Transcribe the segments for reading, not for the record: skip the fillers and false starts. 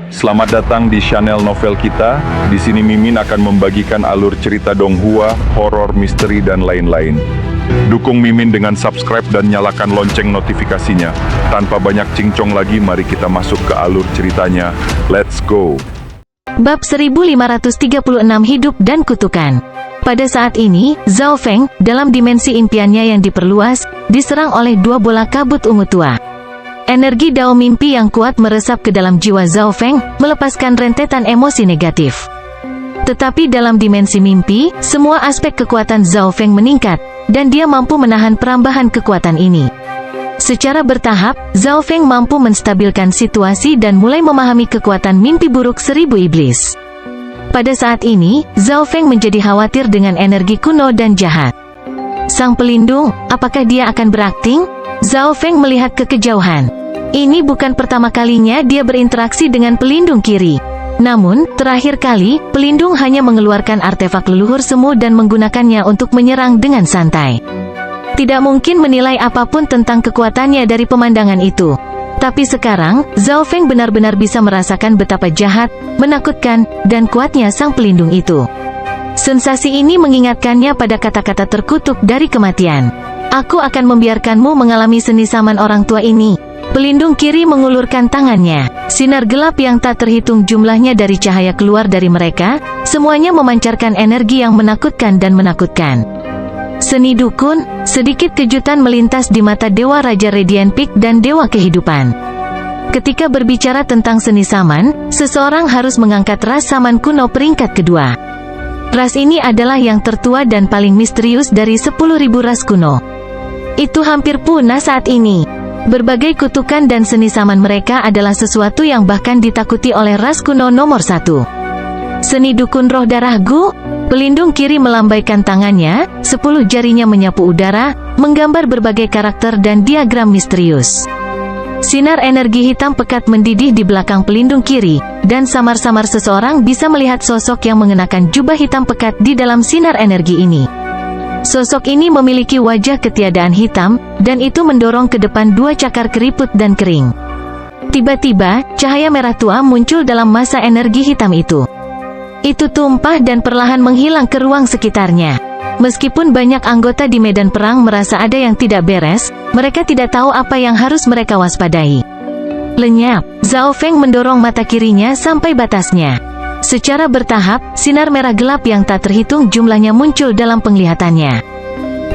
Selamat datang di channel novel kita. Di sini Mimin akan membagikan alur cerita donghua, horor, misteri, dan lain-lain. Dukung Mimin dengan subscribe dan nyalakan lonceng notifikasinya. Tanpa banyak cincong lagi, mari kita masuk ke alur ceritanya. Let's go! Bab 1536 Hidup dan Kutukan. Pada saat ini, Zhao Feng, dalam dimensi impiannya yang diperluas, diserang oleh dua bola kabut ungu tua. Energi dao mimpi yang kuat meresap ke dalam jiwa Zhao Feng, melepaskan rentetan emosi negatif. Tetapi dalam dimensi mimpi, semua aspek kekuatan Zhao Feng meningkat, dan dia mampu menahan perambahan kekuatan ini. Secara bertahap, Zhao Feng mampu menstabilkan situasi dan mulai memahami kekuatan mimpi buruk 1000 iblis. Pada saat ini, Zhao Feng menjadi khawatir dengan energi kuno dan jahat. Sang pelindung, apakah dia akan berakting? Zhao Feng melihat ke kejauhan. Ini bukan pertama kalinya dia berinteraksi dengan pelindung kiri. Namun, terakhir kali, pelindung hanya mengeluarkan artefak leluhur semu dan menggunakannya untuk menyerang dengan santai. Tidak mungkin menilai apapun tentang kekuatannya dari pemandangan itu. Tapi sekarang, Zhao Feng benar-benar bisa merasakan betapa jahat, menakutkan, dan kuatnya sang pelindung itu. Sensasi ini mengingatkannya pada kata-kata terkutuk dari kematian. Aku akan membiarkanmu mengalami seni saman orang tua ini. Pelindung kiri mengulurkan tangannya. Sinar gelap yang tak terhitung jumlahnya dari cahaya keluar dari mereka, semuanya memancarkan energi yang menakutkan dan menakutkan. Seni dukun, sedikit kejutan melintas di mata Dewa Raja Radiant Peak dan Dewa Kehidupan. Ketika berbicara tentang seni saman, seseorang harus mengangkat ras saman kuno peringkat kedua. Ras ini adalah yang tertua dan paling misterius dari 10.000 ras kuno. Itu hampir punah saat ini. Berbagai kutukan dan seni saman mereka adalah sesuatu yang bahkan ditakuti oleh ras kuno nomor 1. Seni dukun roh darah Gu. Pelindung kiri melambaikan tangannya, 10 jarinya menyapu udara, menggambar berbagai karakter dan diagram misterius. Sinar energi hitam pekat mendidih di belakang pelindung kiri, dan samar-samar seseorang bisa melihat sosok yang mengenakan jubah hitam pekat di dalam sinar energi ini. Sosok ini memiliki wajah ketiadaan hitam, dan itu mendorong ke depan dua cakar keriput dan kering. Tiba-tiba, cahaya merah tua muncul dalam masa energi hitam itu. Itu tumpah dan perlahan menghilang ke ruang sekitarnya. Meskipun banyak anggota di medan perang merasa ada yang tidak beres, mereka tidak tahu apa yang harus mereka waspadai. Lenyap, Zhao Feng mendorong mata kirinya sampai batasnya. Secara bertahap, sinar merah gelap yang tak terhitung jumlahnya muncul dalam penglihatannya.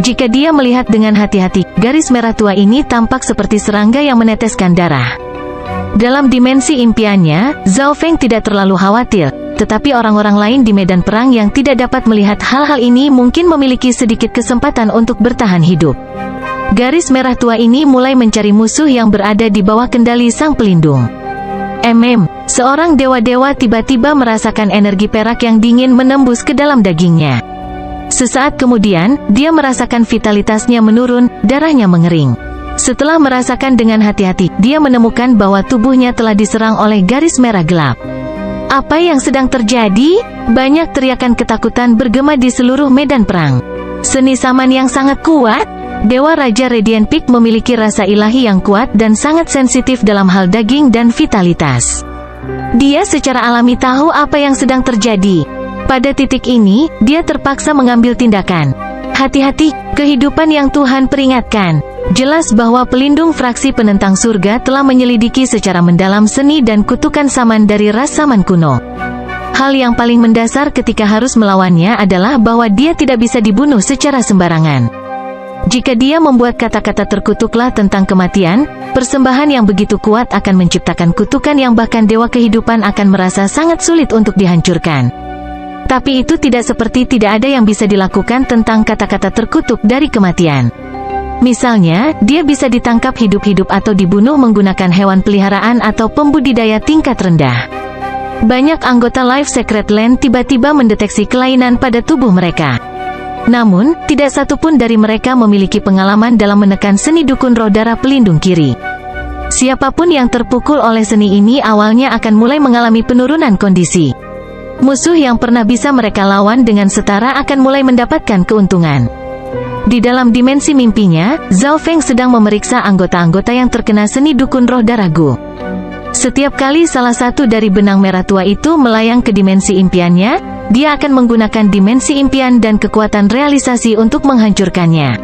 Jika dia melihat dengan hati-hati, garis merah tua ini tampak seperti serangga yang meneteskan darah. Dalam dimensi impiannya, Zhao Feng tidak terlalu khawatir, tetapi orang-orang lain di medan perang yang tidak dapat melihat hal-hal ini mungkin memiliki sedikit kesempatan untuk bertahan hidup. Garis merah tua ini mulai mencari musuh yang berada di bawah kendali sang pelindung. Seorang dewa-dewa tiba-tiba merasakan energi perak yang dingin menembus ke dalam dagingnya. Sesaat kemudian, dia merasakan vitalitasnya menurun, darahnya mengering. Setelah merasakan dengan hati-hati, dia menemukan bahwa tubuhnya telah diserang oleh garis merah gelap. Apa yang sedang terjadi? Banyak teriakan ketakutan bergema di seluruh medan perang. Seni saman yang sangat kuat? Dewa Raja Radiant Peak memiliki rasa ilahi yang kuat dan sangat sensitif dalam hal daging dan vitalitas. Dia secara alami tahu apa yang sedang terjadi. Pada titik ini, dia terpaksa mengambil tindakan. Hati-hati, kehidupan yang Tuhan peringatkan. Jelas bahwa pelindung fraksi penentang surga telah menyelidiki secara mendalam seni dan kutukan saman dari ras saman kuno. Hal yang paling mendasar ketika harus melawannya adalah bahwa dia tidak bisa dibunuh secara sembarangan. Jika dia membuat kata-kata terkutuklah tentang kematian, persembahan yang begitu kuat akan menciptakan kutukan yang bahkan Dewa Kehidupan akan merasa sangat sulit untuk dihancurkan. Tapi itu tidak seperti tidak ada yang bisa dilakukan tentang kata-kata terkutuk dari kematian. Misalnya, dia bisa ditangkap hidup-hidup atau dibunuh menggunakan hewan peliharaan atau pembudidaya tingkat rendah. Banyak anggota Life Secret Land tiba-tiba mendeteksi kelainan pada tubuh mereka. Namun, tidak satupun dari mereka memiliki pengalaman dalam menekan seni dukun roh darah pelindung kiri. Siapapun yang terpukul oleh seni ini awalnya akan mulai mengalami penurunan kondisi. Musuh yang pernah bisa mereka lawan dengan setara akan mulai mendapatkan keuntungan. Di dalam dimensi mimpinya, Zhao Feng sedang memeriksa anggota-anggota yang terkena seni dukun roh darah Gu. Setiap kali salah satu dari benang merah tua itu melayang ke dimensi impiannya, dia akan menggunakan dimensi impian dan kekuatan realisasi untuk menghancurkannya.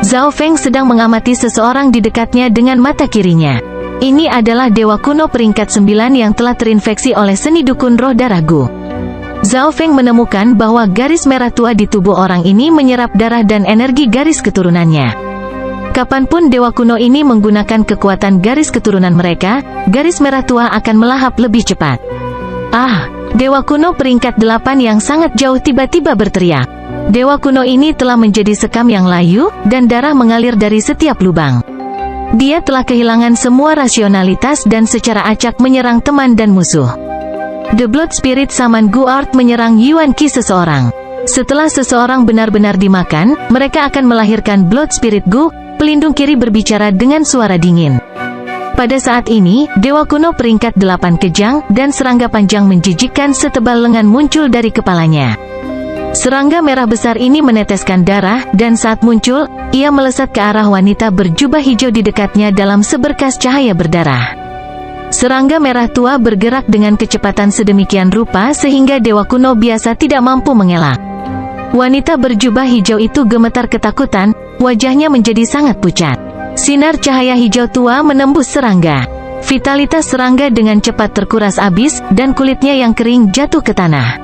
Zhao Feng sedang mengamati seseorang di dekatnya dengan mata kirinya. Ini adalah dewa kuno peringkat 9 yang telah terinfeksi oleh seni dukun roh darah Gu. Zhao Feng menemukan bahwa garis merah tua di tubuh orang ini menyerap darah dan energi garis keturunannya. Kapanpun dewa kuno ini menggunakan kekuatan garis keturunan mereka, garis merah tua akan melahap lebih cepat. Ah, dewa kuno peringkat 8 yang sangat jauh tiba-tiba berteriak. Dewa kuno ini telah menjadi sekam yang layu, dan darah mengalir dari setiap lubang. Dia telah kehilangan semua rasionalitas dan secara acak menyerang teman dan musuh. The Blood Spirit Shaman Gu Art menyerang Yuan Qi seseorang. Setelah seseorang benar-benar dimakan, mereka akan melahirkan Blood Spirit Gu. Pelindung kiri berbicara dengan suara dingin. Pada saat ini, dewa kuno peringkat 8 kejang, dan serangga panjang menjijikkan setebal lengan muncul dari kepalanya. Serangga merah besar ini meneteskan darah, dan saat muncul, ia melesat ke arah wanita berjubah hijau di dekatnya dalam seberkas cahaya berdarah. Serangga merah tua bergerak dengan kecepatan sedemikian rupa sehingga dewa kuno biasa tidak mampu mengelak. Wanita berjubah hijau itu gemetar ketakutan, wajahnya menjadi sangat pucat. Sinar cahaya hijau tua menembus serangga. Vitalitas serangga dengan cepat terkuras habis, dan kulitnya yang kering jatuh ke tanah.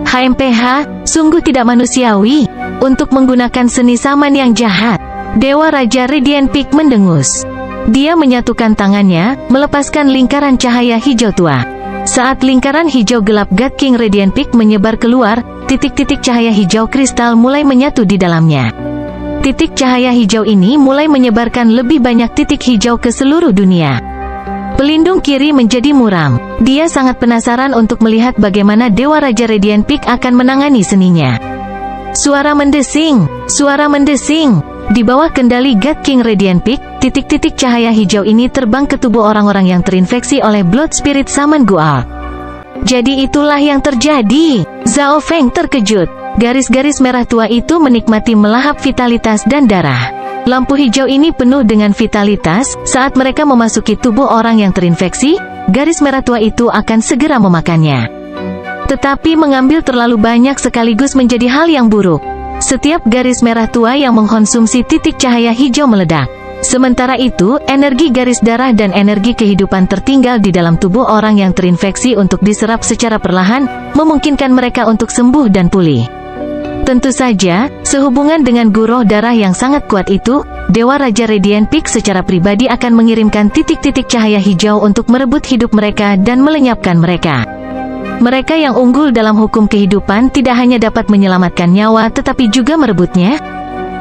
HMPH, sungguh tidak manusiawi, untuk menggunakan seni saman yang jahat. Dewa Raja Radiant Peak mendengus. Dia menyatukan tangannya, melepaskan lingkaran cahaya hijau tua. Saat lingkaran hijau gelap God King Radiant Peak menyebar keluar, titik-titik cahaya hijau kristal mulai menyatu di dalamnya. Titik cahaya hijau ini mulai menyebarkan lebih banyak titik hijau ke seluruh dunia. Pelindung kiri menjadi muram. Dia sangat penasaran untuk melihat bagaimana Dewa Raja Radiant Peak akan menangani seninya. Suara mendesing, suara mendesing. Di bawah kendali God King Radiant Peak, titik-titik cahaya hijau ini terbang ke tubuh orang-orang yang terinfeksi oleh Blood Spirit Shaman Gu Art. Jadi itulah yang terjadi. Zhao Feng terkejut. Garis-garis merah tua itu menikmati melahap vitalitas dan darah. Lampu hijau ini penuh dengan vitalitas. Saat mereka memasuki tubuh orang yang terinfeksi, garis merah tua itu akan segera memakannya. Tetapi mengambil terlalu banyak sekaligus menjadi hal yang buruk. Setiap garis merah tua yang mengkonsumsi titik cahaya hijau meledak. Sementara itu, energi garis darah dan energi kehidupan tertinggal di dalam tubuh orang yang terinfeksi untuk diserap secara perlahan, memungkinkan mereka untuk sembuh dan pulih. Tentu saja, sehubungan dengan guroh darah yang sangat kuat itu, Dewa Raja Radiant Peak secara pribadi akan mengirimkan titik-titik cahaya hijau untuk merebut hidup mereka dan melenyapkan mereka. Mereka yang unggul dalam hukum kehidupan tidak hanya dapat menyelamatkan nyawa tetapi juga merebutnya.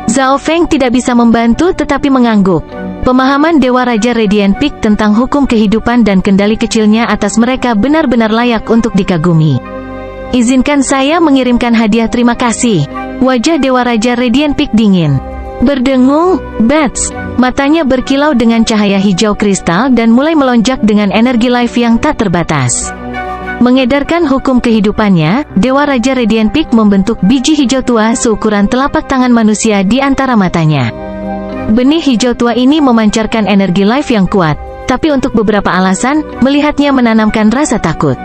Zhao Feng tidak bisa membantu tetapi mengangguk. Pemahaman Dewa Raja Radiant Peak tentang hukum kehidupan dan kendali kecilnya atas mereka benar-benar layak untuk dikagumi. Izinkan saya mengirimkan hadiah terima kasih. Wajah Dewa Raja Radiant Peak dingin. Berdengung, Bats. Matanya berkilau dengan cahaya hijau kristal dan mulai melonjak dengan energi life yang tak terbatas. Mengedarkan hukum kehidupannya, Dewa Raja Radiant Peak membentuk biji hijau tua seukuran telapak tangan manusia di antara matanya. Benih hijau tua ini memancarkan energi life yang kuat, tapi untuk beberapa alasan, melihatnya menanamkan rasa takut.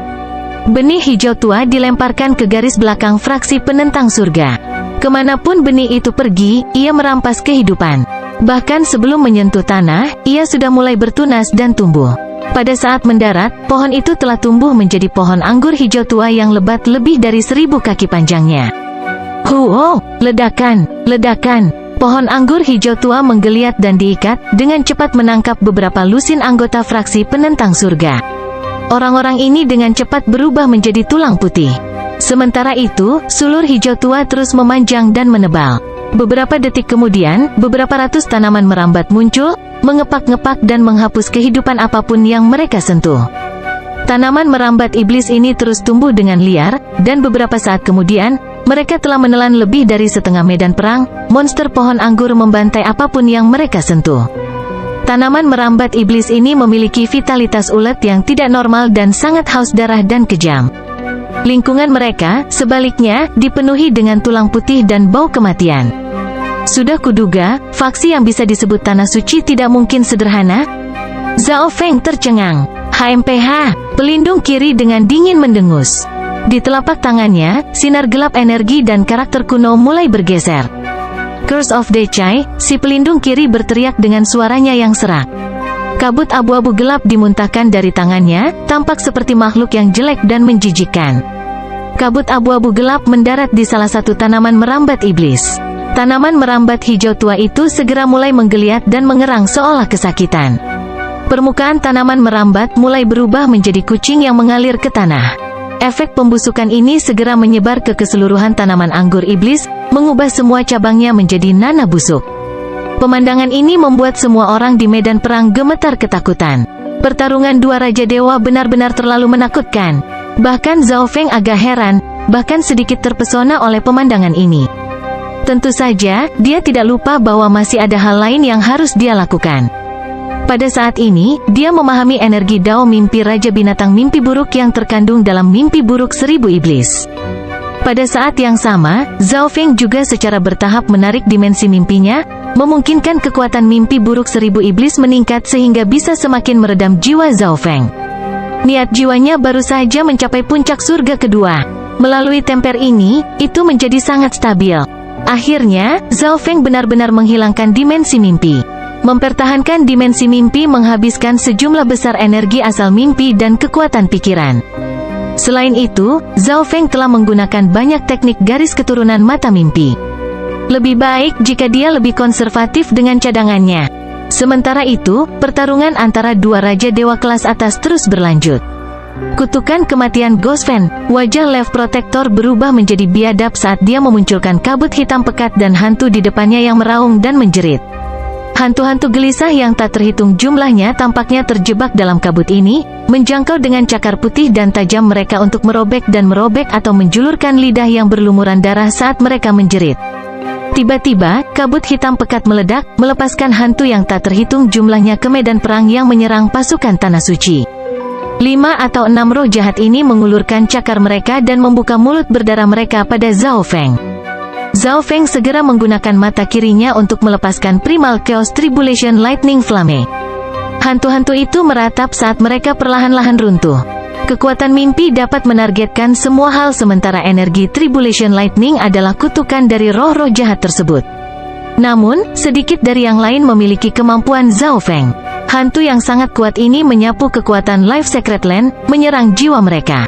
Benih hijau tua dilemparkan ke garis belakang fraksi penentang surga. Kemanapun benih itu pergi, ia merampas kehidupan. Bahkan sebelum menyentuh tanah, ia sudah mulai bertunas dan tumbuh. Pada saat mendarat, pohon itu telah tumbuh menjadi pohon anggur hijau tua yang lebat lebih dari 1000 kaki panjangnya. Ledakan, ledakan. Pohon anggur hijau tua menggeliat dan diikat, dengan cepat menangkap beberapa lusin anggota fraksi penentang surga. Orang-orang ini dengan cepat berubah menjadi tulang putih. Sementara itu, sulur hijau tua terus memanjang dan menebal. Beberapa detik kemudian, beberapa ratus tanaman merambat muncul, mengepak-ngepak dan menghapus kehidupan apapun yang mereka sentuh. Tanaman merambat iblis ini terus tumbuh dengan liar, dan beberapa saat kemudian, mereka telah menelan lebih dari setengah medan perang. Monster pohon anggur membantai apapun yang mereka sentuh. Tanaman merambat iblis ini memiliki vitalitas ulet yang tidak normal dan sangat haus darah dan kejam. Lingkungan mereka, sebaliknya, dipenuhi dengan tulang putih dan bau kematian. Sudah kuduga, faksi yang bisa disebut tanah suci tidak mungkin sederhana. Zhao Feng tercengang. HMPH, pelindung kiri dengan dingin mendengus. Di telapak tangannya, sinar gelap energi dan karakter kuno mulai bergeser. Curse of Dechai, si pelindung kiri berteriak dengan suaranya yang serak. Kabut abu-abu gelap dimuntahkan dari tangannya, tampak seperti makhluk yang jelek dan menjijikkan. Kabut abu-abu gelap mendarat di salah satu tanaman merambat iblis. Tanaman merambat hijau tua itu segera mulai menggeliat dan mengerang seolah kesakitan. Permukaan tanaman merambat mulai berubah menjadi kucing yang mengalir ke tanah. Efek pembusukan ini segera menyebar ke keseluruhan tanaman anggur iblis, mengubah semua cabangnya menjadi nanah busuk. Pemandangan ini membuat semua orang di medan perang gemetar ketakutan. Pertarungan dua Raja Dewa benar-benar terlalu menakutkan. Bahkan Zhao Feng agak heran, bahkan sedikit terpesona oleh pemandangan ini. Tentu saja, dia tidak lupa bahwa masih ada hal lain yang harus dia lakukan. Pada saat ini, dia memahami energi Dao mimpi Raja Binatang Mimpi Buruk yang terkandung dalam mimpi buruk 1000 iblis. Pada saat yang sama, Zhao Feng juga secara bertahap menarik dimensi mimpinya, memungkinkan kekuatan mimpi buruk 1000 iblis meningkat sehingga bisa semakin meredam jiwa Zhao Feng. Niat jiwanya baru saja mencapai puncak surga kedua. Melalui temper ini, itu menjadi sangat stabil. Akhirnya, Zhao Feng benar-benar menghilangkan dimensi mimpi. Mempertahankan dimensi mimpi menghabiskan sejumlah besar energi asal mimpi dan kekuatan pikiran. Selain itu, Zhao Feng telah menggunakan banyak teknik garis keturunan mata mimpi. Lebih baik jika dia lebih konservatif dengan cadangannya. Sementara itu, pertarungan antara dua Raja Dewa kelas atas terus berlanjut. Kutukan kematian Gosfen, wajah Lev Protector berubah menjadi biadab saat dia memunculkan kabut hitam pekat dan hantu di depannya yang meraung dan menjerit. Hantu-hantu gelisah yang tak terhitung jumlahnya tampaknya terjebak dalam kabut ini, menjangkau dengan cakar putih dan tajam mereka untuk merobek atau menjulurkan lidah yang berlumuran darah saat mereka menjerit. Tiba-tiba, kabut hitam pekat meledak, melepaskan hantu yang tak terhitung jumlahnya ke medan perang yang menyerang pasukan Tanah Suci. 5 atau 6 roh jahat ini mengulurkan cakar mereka dan membuka mulut berdarah mereka pada Zhao Feng. Zhao Feng segera menggunakan mata kirinya untuk melepaskan Primal Chaos Tribulation Lightning Flame. Hantu-hantu itu meratap saat mereka perlahan-lahan runtuh. Kekuatan mimpi dapat menargetkan semua hal sementara energi Tribulation Lightning adalah kutukan dari roh-roh jahat tersebut. Namun, sedikit dari yang lain memiliki kemampuan Zhao Feng. Hantu yang sangat kuat ini menyapu kekuatan Life Secret Land, menyerang jiwa mereka.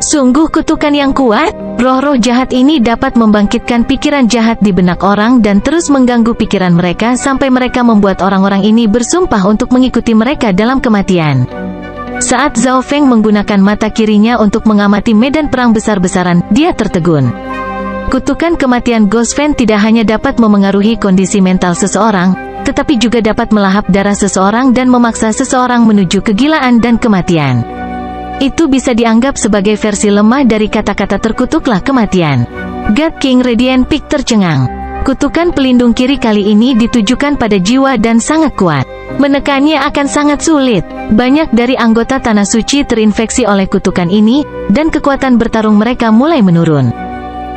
Sungguh kutukan yang kuat. Roh-roh jahat ini dapat membangkitkan pikiran jahat di benak orang dan terus mengganggu pikiran mereka sampai mereka membuat orang-orang ini bersumpah untuk mengikuti mereka dalam kematian. Saat Zhao Feng menggunakan mata kirinya untuk mengamati medan perang besar-besaran, dia tertegun. Kutukan kematian Gosfen tidak hanya dapat memengaruhi kondisi mental seseorang, tetapi juga dapat melahap darah seseorang dan memaksa seseorang menuju kegilaan dan kematian. Itu bisa dianggap sebagai versi lemah dari kata-kata terkutuklah kematian. God King Radiant Peak tercengang. Kutukan pelindung kiri kali ini ditujukan pada jiwa dan sangat kuat. Menekannya akan sangat sulit. Banyak dari anggota Tanah Suci terinfeksi oleh kutukan ini, dan kekuatan bertarung mereka mulai menurun.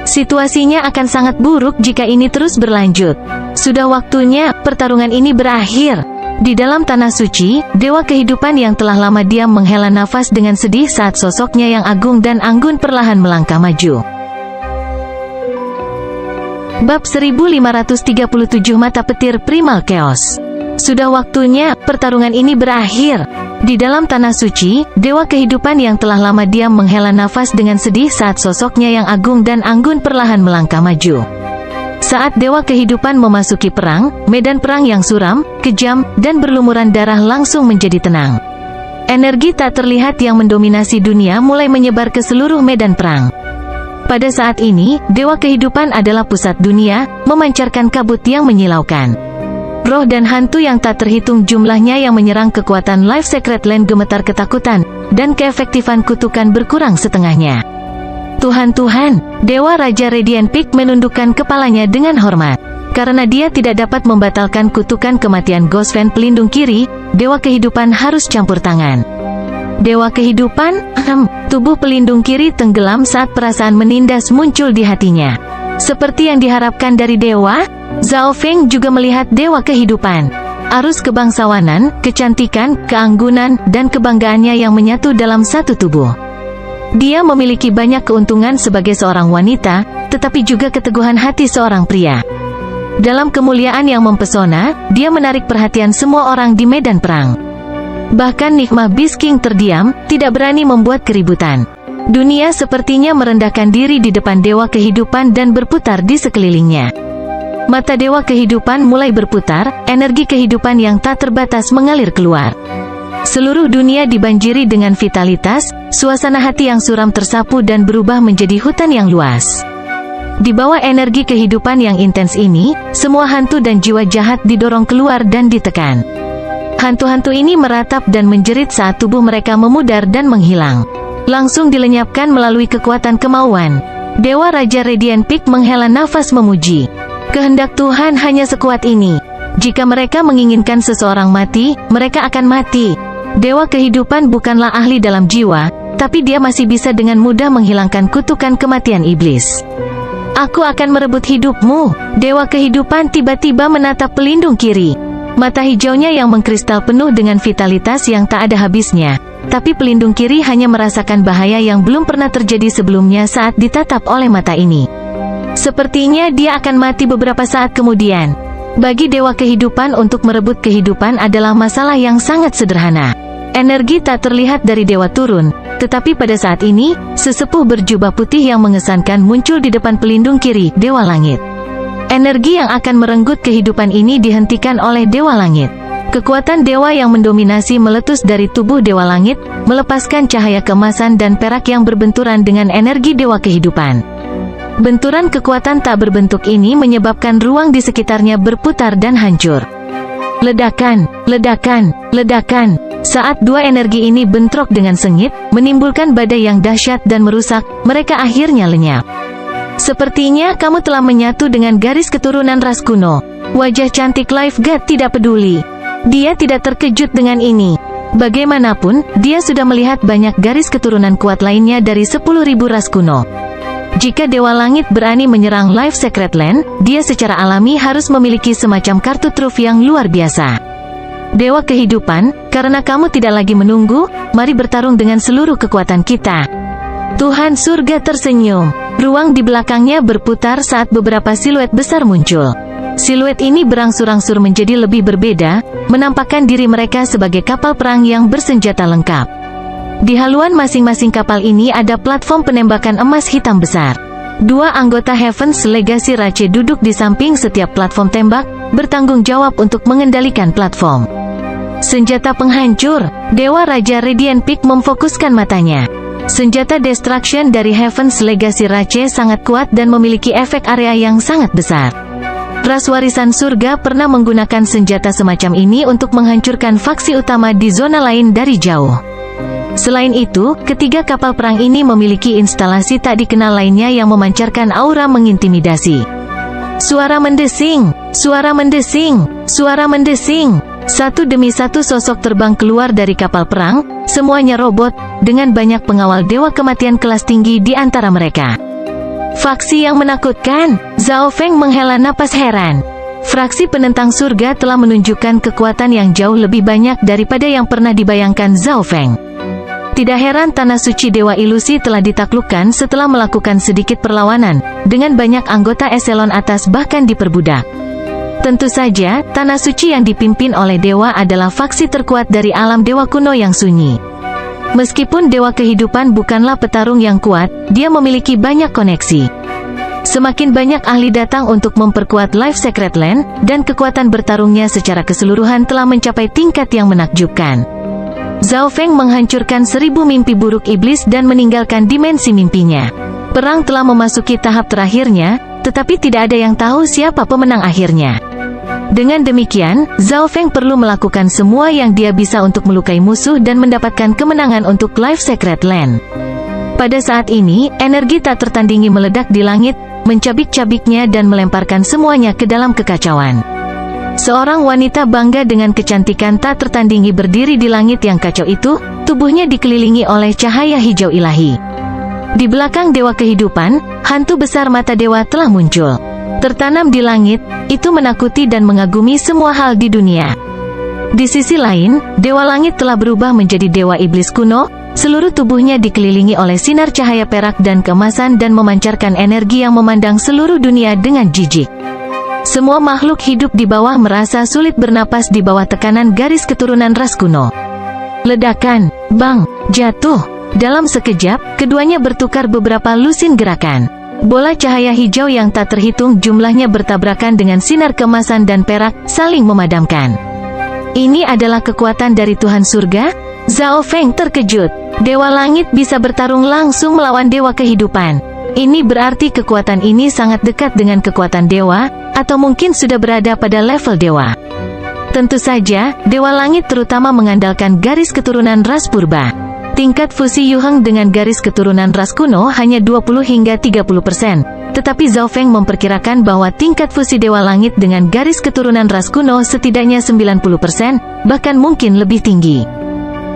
Situasinya akan sangat buruk jika ini terus berlanjut. Sudah waktunya pertarungan ini berakhir. Di dalam Tanah Suci, Dewa Kehidupan yang telah lama diam menghela nafas dengan sedih saat sosoknya yang agung dan anggun perlahan melangkah maju. Bab 1537 Mata Petir Primal Chaos. Sudah waktunya pertarungan ini berakhir. Di dalam Tanah Suci, Dewa Kehidupan yang telah lama diam menghela nafas dengan sedih saat sosoknya yang agung dan anggun perlahan melangkah maju. Saat Dewa Kehidupan memasuki perang, medan perang yang suram, kejam, dan berlumuran darah langsung menjadi tenang. Energi tak terlihat yang mendominasi dunia mulai menyebar ke seluruh medan perang. Pada saat ini, Dewa Kehidupan adalah pusat dunia, memancarkan kabut yang menyilaukan. Roh dan hantu yang tak terhitung jumlahnya yang menyerang kekuatan Life Secret Land gemetar ketakutan, dan keefektifan kutukan berkurang setengahnya. Tuhan, Dewa Raja Radiant Peak menundukkan kepalanya dengan hormat. Karena dia tidak dapat membatalkan kutukan kematian Gosfen pelindung kiri, Dewa Kehidupan harus campur tangan. Dewa Kehidupan, tubuh pelindung kiri tenggelam saat perasaan menindas muncul di hatinya. Seperti yang diharapkan dari Dewa, Zhao Feng juga melihat Dewa Kehidupan. Arus kebangsawanan, kecantikan, keanggunan, dan kebanggaannya yang menyatu dalam satu tubuh. Dia memiliki banyak keuntungan sebagai seorang wanita, tetapi juga keteguhan hati seorang pria. Dalam kemuliaan yang mempesona, dia menarik perhatian semua orang di medan perang. Bahkan Nigma Beast King terdiam, tidak berani membuat keributan. Dunia sepertinya merendahkan diri di depan dewa kehidupan dan berputar di sekelilingnya. Mata dewa kehidupan mulai berputar, energi kehidupan yang tak terbatas mengalir keluar. Seluruh dunia dibanjiri dengan vitalitas, suasana hati yang suram tersapu dan berubah menjadi hutan yang luas. Di bawah energi kehidupan yang intens ini, semua hantu dan jiwa jahat didorong keluar dan ditekan. Hantu-hantu ini meratap dan menjerit saat tubuh mereka memudar dan menghilang. Langsung dilenyapkan melalui kekuatan kemauan. Dewa Raja Radiant Peak menghela nafas memuji. Kehendak Tuhan hanya sekuat ini. Jika mereka menginginkan seseorang mati, mereka akan mati. Dewa kehidupan bukanlah ahli dalam jiwa, tapi dia masih bisa dengan mudah menghilangkan kutukan kematian iblis. Aku akan merebut hidupmu. Dewa kehidupan tiba-tiba menatap pelindung kiri. Mata hijaunya yang mengkristal penuh dengan vitalitas yang tak ada habisnya. Tapi pelindung kiri hanya merasakan bahaya yang belum pernah terjadi sebelumnya saat ditatap oleh mata ini. Sepertinya dia akan mati beberapa saat kemudian. Bagi dewa kehidupan untuk merebut kehidupan adalah masalah yang sangat sederhana. Energi tak terlihat dari dewa turun, tetapi pada saat ini, sesepuh berjubah putih yang mengesankan muncul di depan pelindung kiri, Dewa Langit. Energi yang akan merenggut kehidupan ini dihentikan oleh Dewa Langit. Kekuatan dewa yang mendominasi meletus dari tubuh Dewa Langit, melepaskan cahaya keemasan dan perak yang berbenturan dengan energi dewa kehidupan. Benturan kekuatan tak berbentuk ini menyebabkan ruang di sekitarnya berputar dan hancur. Ledakan, ledakan, ledakan. Saat dua energi ini bentrok dengan sengit, menimbulkan badai yang dahsyat dan merusak, mereka akhirnya lenyap. Sepertinya kamu telah menyatu dengan garis keturunan ras kuno. Wajah cantik Life God tidak peduli. Dia tidak terkejut dengan ini. Bagaimanapun, dia sudah melihat banyak garis keturunan kuat lainnya dari 10.000 ras kuno. Jika Dewa Langit berani menyerang Life Secret Land, dia secara alami harus memiliki semacam kartu truf yang luar biasa. Dewa kehidupan, karena kamu tidak lagi menunggu, mari bertarung dengan seluruh kekuatan kita. Tuhan surga tersenyum. Ruang di belakangnya berputar saat beberapa siluet besar muncul. Siluet ini berangsur-angsur menjadi lebih berbeda, menampakkan diri mereka sebagai kapal perang yang bersenjata lengkap. Di haluan masing-masing kapal ini ada platform penembakan emas hitam besar. Dua anggota Heaven's Legacy Rache duduk di samping setiap platform tembak, bertanggung jawab untuk mengendalikan platform. Senjata penghancur. Dewa Raja Radiant Peak memfokuskan matanya. Senjata Destruction dari Heaven's Legacy Rache sangat kuat dan memiliki efek area yang sangat besar. Ras warisan surga pernah menggunakan senjata semacam ini untuk menghancurkan faksi utama di zona lain dari jauh. Selain itu, ketiga kapal perang ini memiliki instalasi tak dikenal lainnya yang memancarkan aura mengintimidasi. Suara mendesing, suara mendesing, suara mendesing. Satu demi satu sosok terbang keluar dari kapal perang, semuanya robot, dengan banyak pengawal dewa kematian kelas tinggi di antara mereka. Faksi yang menakutkan. Zhao Feng menghela napas heran. Fraksi penentang surga telah menunjukkan kekuatan yang jauh lebih banyak daripada yang pernah dibayangkan Zhao Feng. Tidak heran Tanah Suci Dewa Ilusi telah ditaklukkan setelah melakukan sedikit perlawanan, dengan banyak anggota eselon atas bahkan diperbudak. Tentu saja, Tanah Suci yang dipimpin oleh dewa adalah faksi terkuat dari alam dewa kuno yang sunyi. Meskipun dewa kehidupan bukanlah petarung yang kuat, dia memiliki banyak koneksi. Semakin banyak ahli datang untuk memperkuat Life Secret Land, dan kekuatan bertarungnya secara keseluruhan telah mencapai tingkat yang menakjubkan. Zhao Feng menghancurkan 1000 mimpi buruk iblis dan meninggalkan dimensi mimpinya. Perang telah memasuki tahap terakhirnya, tetapi tidak ada yang tahu siapa pemenang akhirnya. Dengan demikian, Zhao Feng perlu melakukan semua yang dia bisa untuk melukai musuh dan mendapatkan kemenangan untuk Life Secret Land. Pada saat ini, energi tak tertandingi meledak di langit, mencabik-cabiknya dan melemparkan semuanya ke dalam kekacauan. Seorang wanita bangga dengan kecantikan tak tertandingi berdiri di langit yang kacau itu, tubuhnya dikelilingi oleh cahaya hijau ilahi. Di belakang dewa kehidupan, hantu besar mata dewa telah muncul. Tertanam di langit, itu menakuti dan mengagumi semua hal di dunia. Di sisi lain, Dewa Langit telah berubah menjadi Dewa Iblis kuno. Seluruh tubuhnya dikelilingi oleh sinar cahaya perak dan keemasan dan memancarkan energi yang memandang seluruh dunia dengan jijik. Semua makhluk hidup di bawah merasa sulit bernapas di bawah tekanan garis keturunan ras kuno. Ledakan, bang, jatuh. Dalam sekejap, keduanya bertukar beberapa lusin gerakan. Bola cahaya hijau yang tak terhitung jumlahnya bertabrakan dengan sinar keemasan dan perak, saling memadamkan. Ini adalah kekuatan dari Tuhan Surga? Zhao Feng terkejut. Dewa Langit bisa bertarung langsung melawan Dewa Kehidupan. Ini berarti kekuatan ini sangat dekat dengan kekuatan Dewa, atau mungkin sudah berada pada level Dewa. Tentu saja, Dewa Langit terutama mengandalkan garis keturunan ras purba. Tingkat fusi Yuheng dengan garis keturunan ras kuno hanya 20 hingga 30%, tetapi Zhao Feng memperkirakan bahwa tingkat fusi Dewa Langit dengan garis keturunan ras kuno setidaknya 90%, bahkan mungkin lebih tinggi.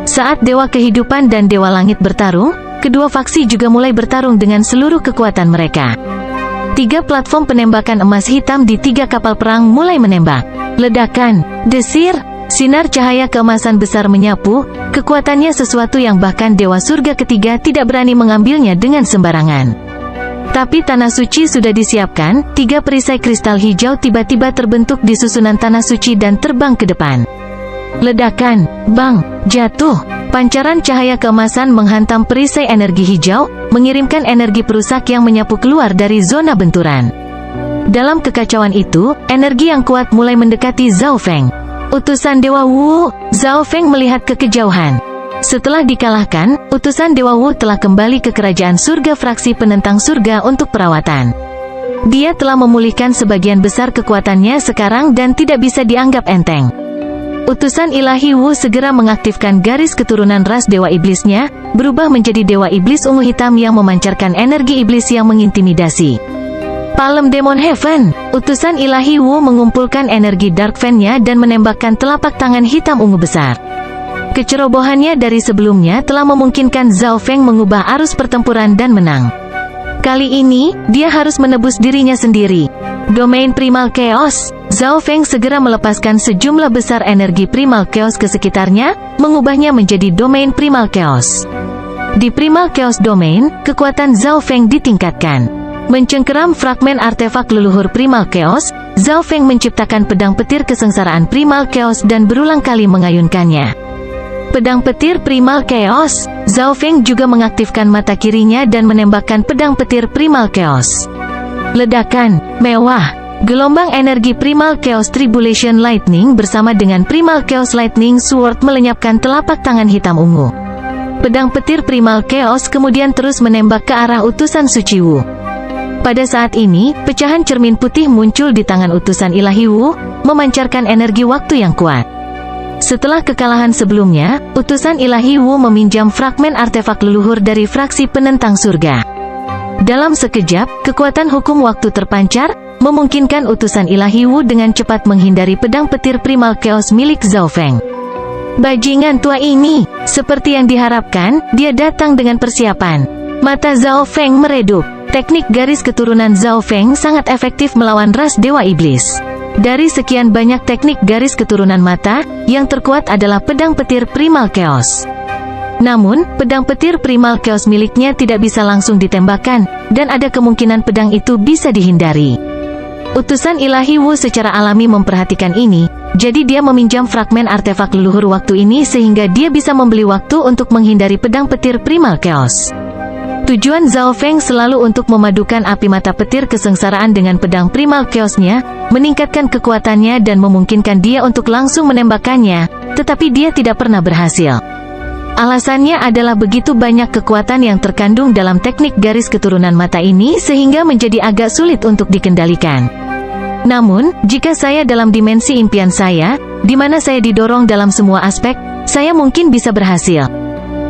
Saat Dewa Kehidupan dan Dewa Langit bertarung, kedua faksi juga mulai bertarung dengan seluruh kekuatan mereka. 3 platform penembakan emas hitam di 3 kapal perang mulai menembak. Ledakan, desir, sinar cahaya keemasan besar menyapu, kekuatannya sesuatu yang bahkan Dewa Surga ketiga tidak berani mengambilnya dengan sembarangan. Tapi tanah suci sudah disiapkan, 3 perisai kristal hijau tiba-tiba terbentuk di susunan tanah suci dan terbang ke depan. Ledakan, bang, jatuh. Pancaran cahaya keemasan menghantam perisai energi hijau, mengirimkan energi perusak yang menyapu keluar dari zona benturan. Dalam kekacauan itu, energi yang kuat mulai mendekati Zhao Feng. Utusan Dewa Wu, Zhao Feng melihat ke kejauhan. Setelah dikalahkan, utusan Dewa Wu telah kembali ke kerajaan surga fraksi penentang surga untuk perawatan. Dia telah memulihkan sebagian besar kekuatannya sekarang dan tidak bisa dianggap enteng. Utusan ilahi Wu segera mengaktifkan garis keturunan ras Dewa Iblisnya, berubah menjadi Dewa Iblis ungu hitam yang memancarkan energi iblis yang mengintimidasi. Palem Demon Heaven, utusan ilahi Wu mengumpulkan energi Dark Fan-nya dan menembakkan telapak tangan hitam ungu besar. Kecerobohannya dari sebelumnya telah memungkinkan Zhao Feng mengubah arus pertempuran dan menang. Kali ini, dia harus menebus dirinya sendiri. Domain Primal Chaos. Zhao Feng segera melepaskan sejumlah besar energi Primal Chaos ke sekitarnya, mengubahnya menjadi Domain Primal Chaos. Di Primal Chaos Domain, kekuatan Zhao Feng ditingkatkan. Mencengkeram fragmen artefak leluhur Primal Chaos, Zhao Feng menciptakan pedang petir kesengsaraan Primal Chaos dan berulang kali mengayunkannya. Pedang petir Primal Chaos. Zhao Feng juga mengaktifkan mata kirinya dan menembakkan pedang petir Primal Chaos. Ledakan, mewah. Gelombang energi Primal Chaos Tribulation Lightning bersama dengan Primal Chaos Lightning Sword melenyapkan telapak tangan hitam ungu. Pedang petir Primal Chaos kemudian terus menembak ke arah utusan suci Wu. Pada saat ini, pecahan cermin putih muncul di tangan utusan ilahi Wu, memancarkan energi waktu yang kuat. Setelah kekalahan sebelumnya, utusan ilahi Wu meminjam fragmen artefak leluhur dari fraksi penentang surga. Dalam sekejap, kekuatan hukum waktu terpancar, memungkinkan utusan ilahi Wu dengan cepat menghindari pedang petir Primal Chaos milik Zhao Feng. Bajingan tua ini, seperti yang diharapkan, dia datang dengan persiapan. Mata Zhao Feng meredup. Teknik garis keturunan Zhao Feng sangat efektif melawan ras Dewa Iblis. Dari sekian banyak teknik garis keturunan mata, yang terkuat adalah pedang petir Primal Chaos. Namun, pedang petir Primal Chaos miliknya tidak bisa langsung ditembakkan, dan ada kemungkinan pedang itu bisa dihindari. Utusan ilahi Wu secara alami memperhatikan ini, jadi dia meminjam fragmen artefak leluhur waktu ini sehingga dia bisa membeli waktu untuk menghindari pedang petir Primal Chaos. Tujuan Zhao Feng selalu untuk memadukan api mata petir kesengsaraan dengan pedang Primal Chaos-nya, meningkatkan kekuatannya dan memungkinkan dia untuk langsung menembakkannya, tetapi dia tidak pernah berhasil. Alasannya adalah begitu banyak kekuatan yang terkandung dalam teknik garis keturunan mata ini sehingga menjadi agak sulit untuk dikendalikan. Namun, jika saya dalam dimensi impian saya, di mana saya didorong dalam semua aspek, saya mungkin bisa berhasil.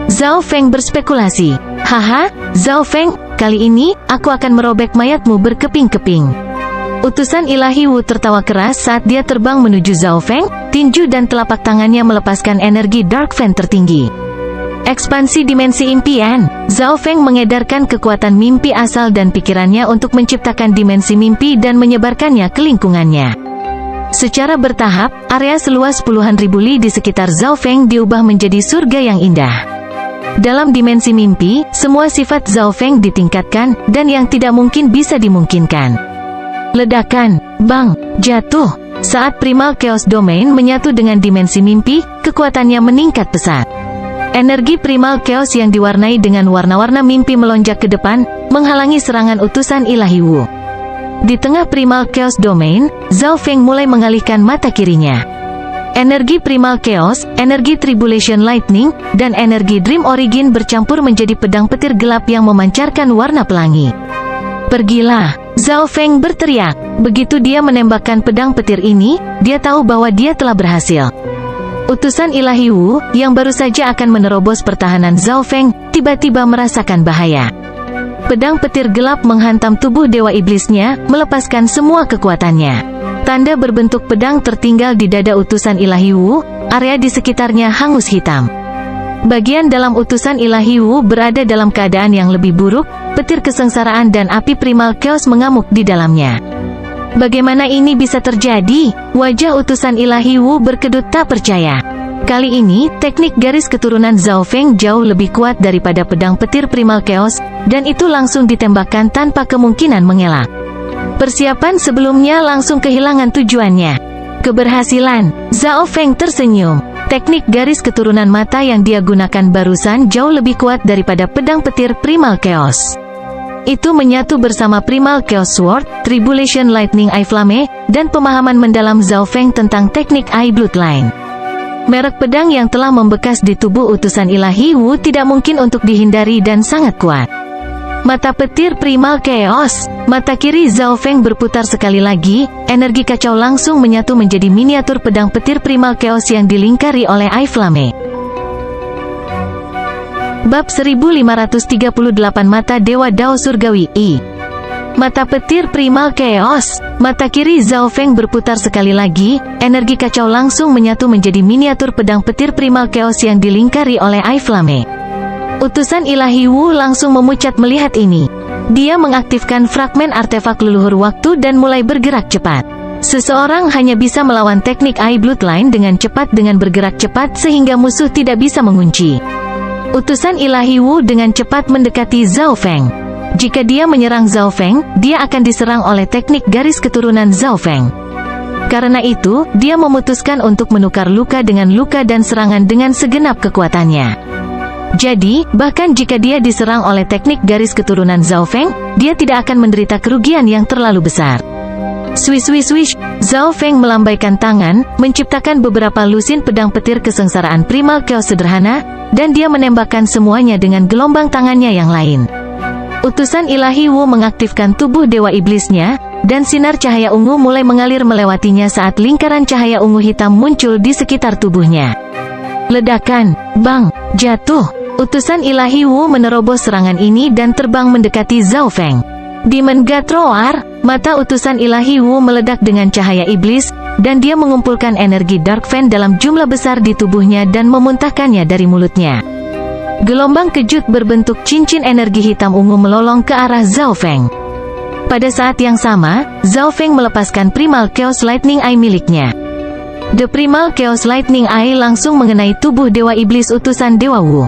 Zhao Feng berspekulasi. Haha, Zhao Feng, kali ini, aku akan merobek mayatmu berkeping-keping. Utusan ilahi Wu tertawa keras saat dia terbang menuju Zhao Feng, tinju dan telapak tangannya melepaskan energi Dark Fan tertinggi. Ekspansi dimensi impian. Zhao Feng mengedarkan kekuatan mimpi asal dan pikirannya untuk menciptakan dimensi mimpi dan menyebarkannya ke lingkungannya. Secara bertahap, area seluas puluhan ribu li di sekitar Zhao Feng diubah menjadi surga yang indah. Dalam dimensi mimpi, semua sifat Zhao Feng ditingkatkan, dan yang tidak mungkin bisa dimungkinkan. Ledakan, bang, jatuh. Saat Primal Chaos Domain menyatu dengan dimensi mimpi, kekuatannya meningkat pesat. Energi Primal Chaos yang diwarnai dengan warna-warna mimpi melonjak ke depan, menghalangi serangan utusan Ilahi Wu. Di tengah Primal Chaos Domain, Zhao Feng mulai mengalihkan mata kirinya. Energi Primal Chaos, energi Tribulation Lightning, dan energi Dream Origin bercampur menjadi pedang petir gelap yang memancarkan warna pelangi. Pergilah, Zhao Feng berteriak. Begitu dia menembakkan pedang petir ini, dia tahu bahwa dia telah berhasil. Utusan Ilahi Wu, yang baru saja akan menerobos pertahanan Zhao Feng, tiba-tiba merasakan bahaya. Pedang petir gelap menghantam tubuh Dewa Iblisnya, melepaskan semua kekuatannya. Tanda berbentuk pedang tertinggal di dada utusan Ilahi Wu, area di sekitarnya hangus hitam. Bagian dalam utusan Ilahi Wu berada dalam keadaan yang lebih buruk, petir kesengsaraan dan api Primal Chaos mengamuk di dalamnya. Bagaimana ini bisa terjadi? Wajah utusan Ilahi Wu berkedut tak percaya. Kali ini, teknik garis keturunan Zhao Feng jauh lebih kuat daripada pedang petir Primal Chaos, dan itu langsung ditembakkan tanpa kemungkinan mengelak. Persiapan sebelumnya langsung kehilangan tujuannya. Keberhasilan, Zhao Feng tersenyum. Teknik garis keturunan mata yang dia gunakan barusan jauh lebih kuat daripada pedang petir Primal Chaos. Itu menyatu bersama Primal Chaos Sword, Tribulation Lightning Eye Flame, dan pemahaman mendalam Zhao Feng tentang teknik Eye Bloodline. Merek pedang yang telah membekas di tubuh utusan Ilahi Wu tidak mungkin untuk dihindari dan sangat kuat. Mata petir Primal Chaos. Mata kiri Zhao Feng berputar sekali lagi, energi kacau langsung menyatu menjadi miniatur pedang petir Primal Chaos yang dilingkari oleh Eye Flame. Bab 1538 Mata Dewa Dao Surgawi I. Mata petir Primal Chaos. Mata kiri Zhao Feng berputar sekali lagi, energi kacau langsung menyatu menjadi miniatur pedang petir Primal Chaos yang dilingkari oleh Eye Flame. Utusan Ilahi Wu langsung memucat melihat ini. Dia mengaktifkan fragmen artefak leluhur waktu dan mulai bergerak cepat. Seseorang hanya bisa melawan teknik Eye Bloodline dengan cepat dengan bergerak cepat sehingga musuh tidak bisa mengunci. Utusan Ilahi Wu dengan cepat mendekati Zhao Feng. Jika dia menyerang Zhao Feng, dia akan diserang oleh teknik garis keturunan Zhao Feng. Karena itu, dia memutuskan untuk menukar luka dengan luka dan serangan dengan segenap kekuatannya. Jadi, bahkan jika dia diserang oleh teknik garis keturunan Zhao Feng, dia tidak akan menderita kerugian yang terlalu besar. Swish swish swish, Zhao Feng melambaikan tangan, menciptakan beberapa lusin pedang petir kesengsaraan Primal Chaos sederhana, dan dia menembakkan semuanya dengan gelombang tangannya yang lain. Utusan Ilahi Wu mengaktifkan tubuh Dewa Iblisnya, dan sinar cahaya ungu mulai mengalir melewatinya saat lingkaran cahaya ungu hitam muncul di sekitar tubuhnya. Ledakan, bang, jatuh. Utusan Ilahi Wu menerobos serangan ini dan terbang mendekati Zhao Feng. Demon God Roar, mata utusan Ilahi Wu meledak dengan cahaya iblis, dan dia mengumpulkan energi Dark Fan dalam jumlah besar di tubuhnya dan memuntahkannya dari mulutnya. Gelombang kejut berbentuk cincin energi hitam ungu melolong ke arah Zhao Feng. Pada saat yang sama, Zhao Feng melepaskan Primal Chaos Lightning Eye miliknya. The Primal Chaos Lightning Eye langsung mengenai tubuh Dewa Iblis utusan Dewa Wu.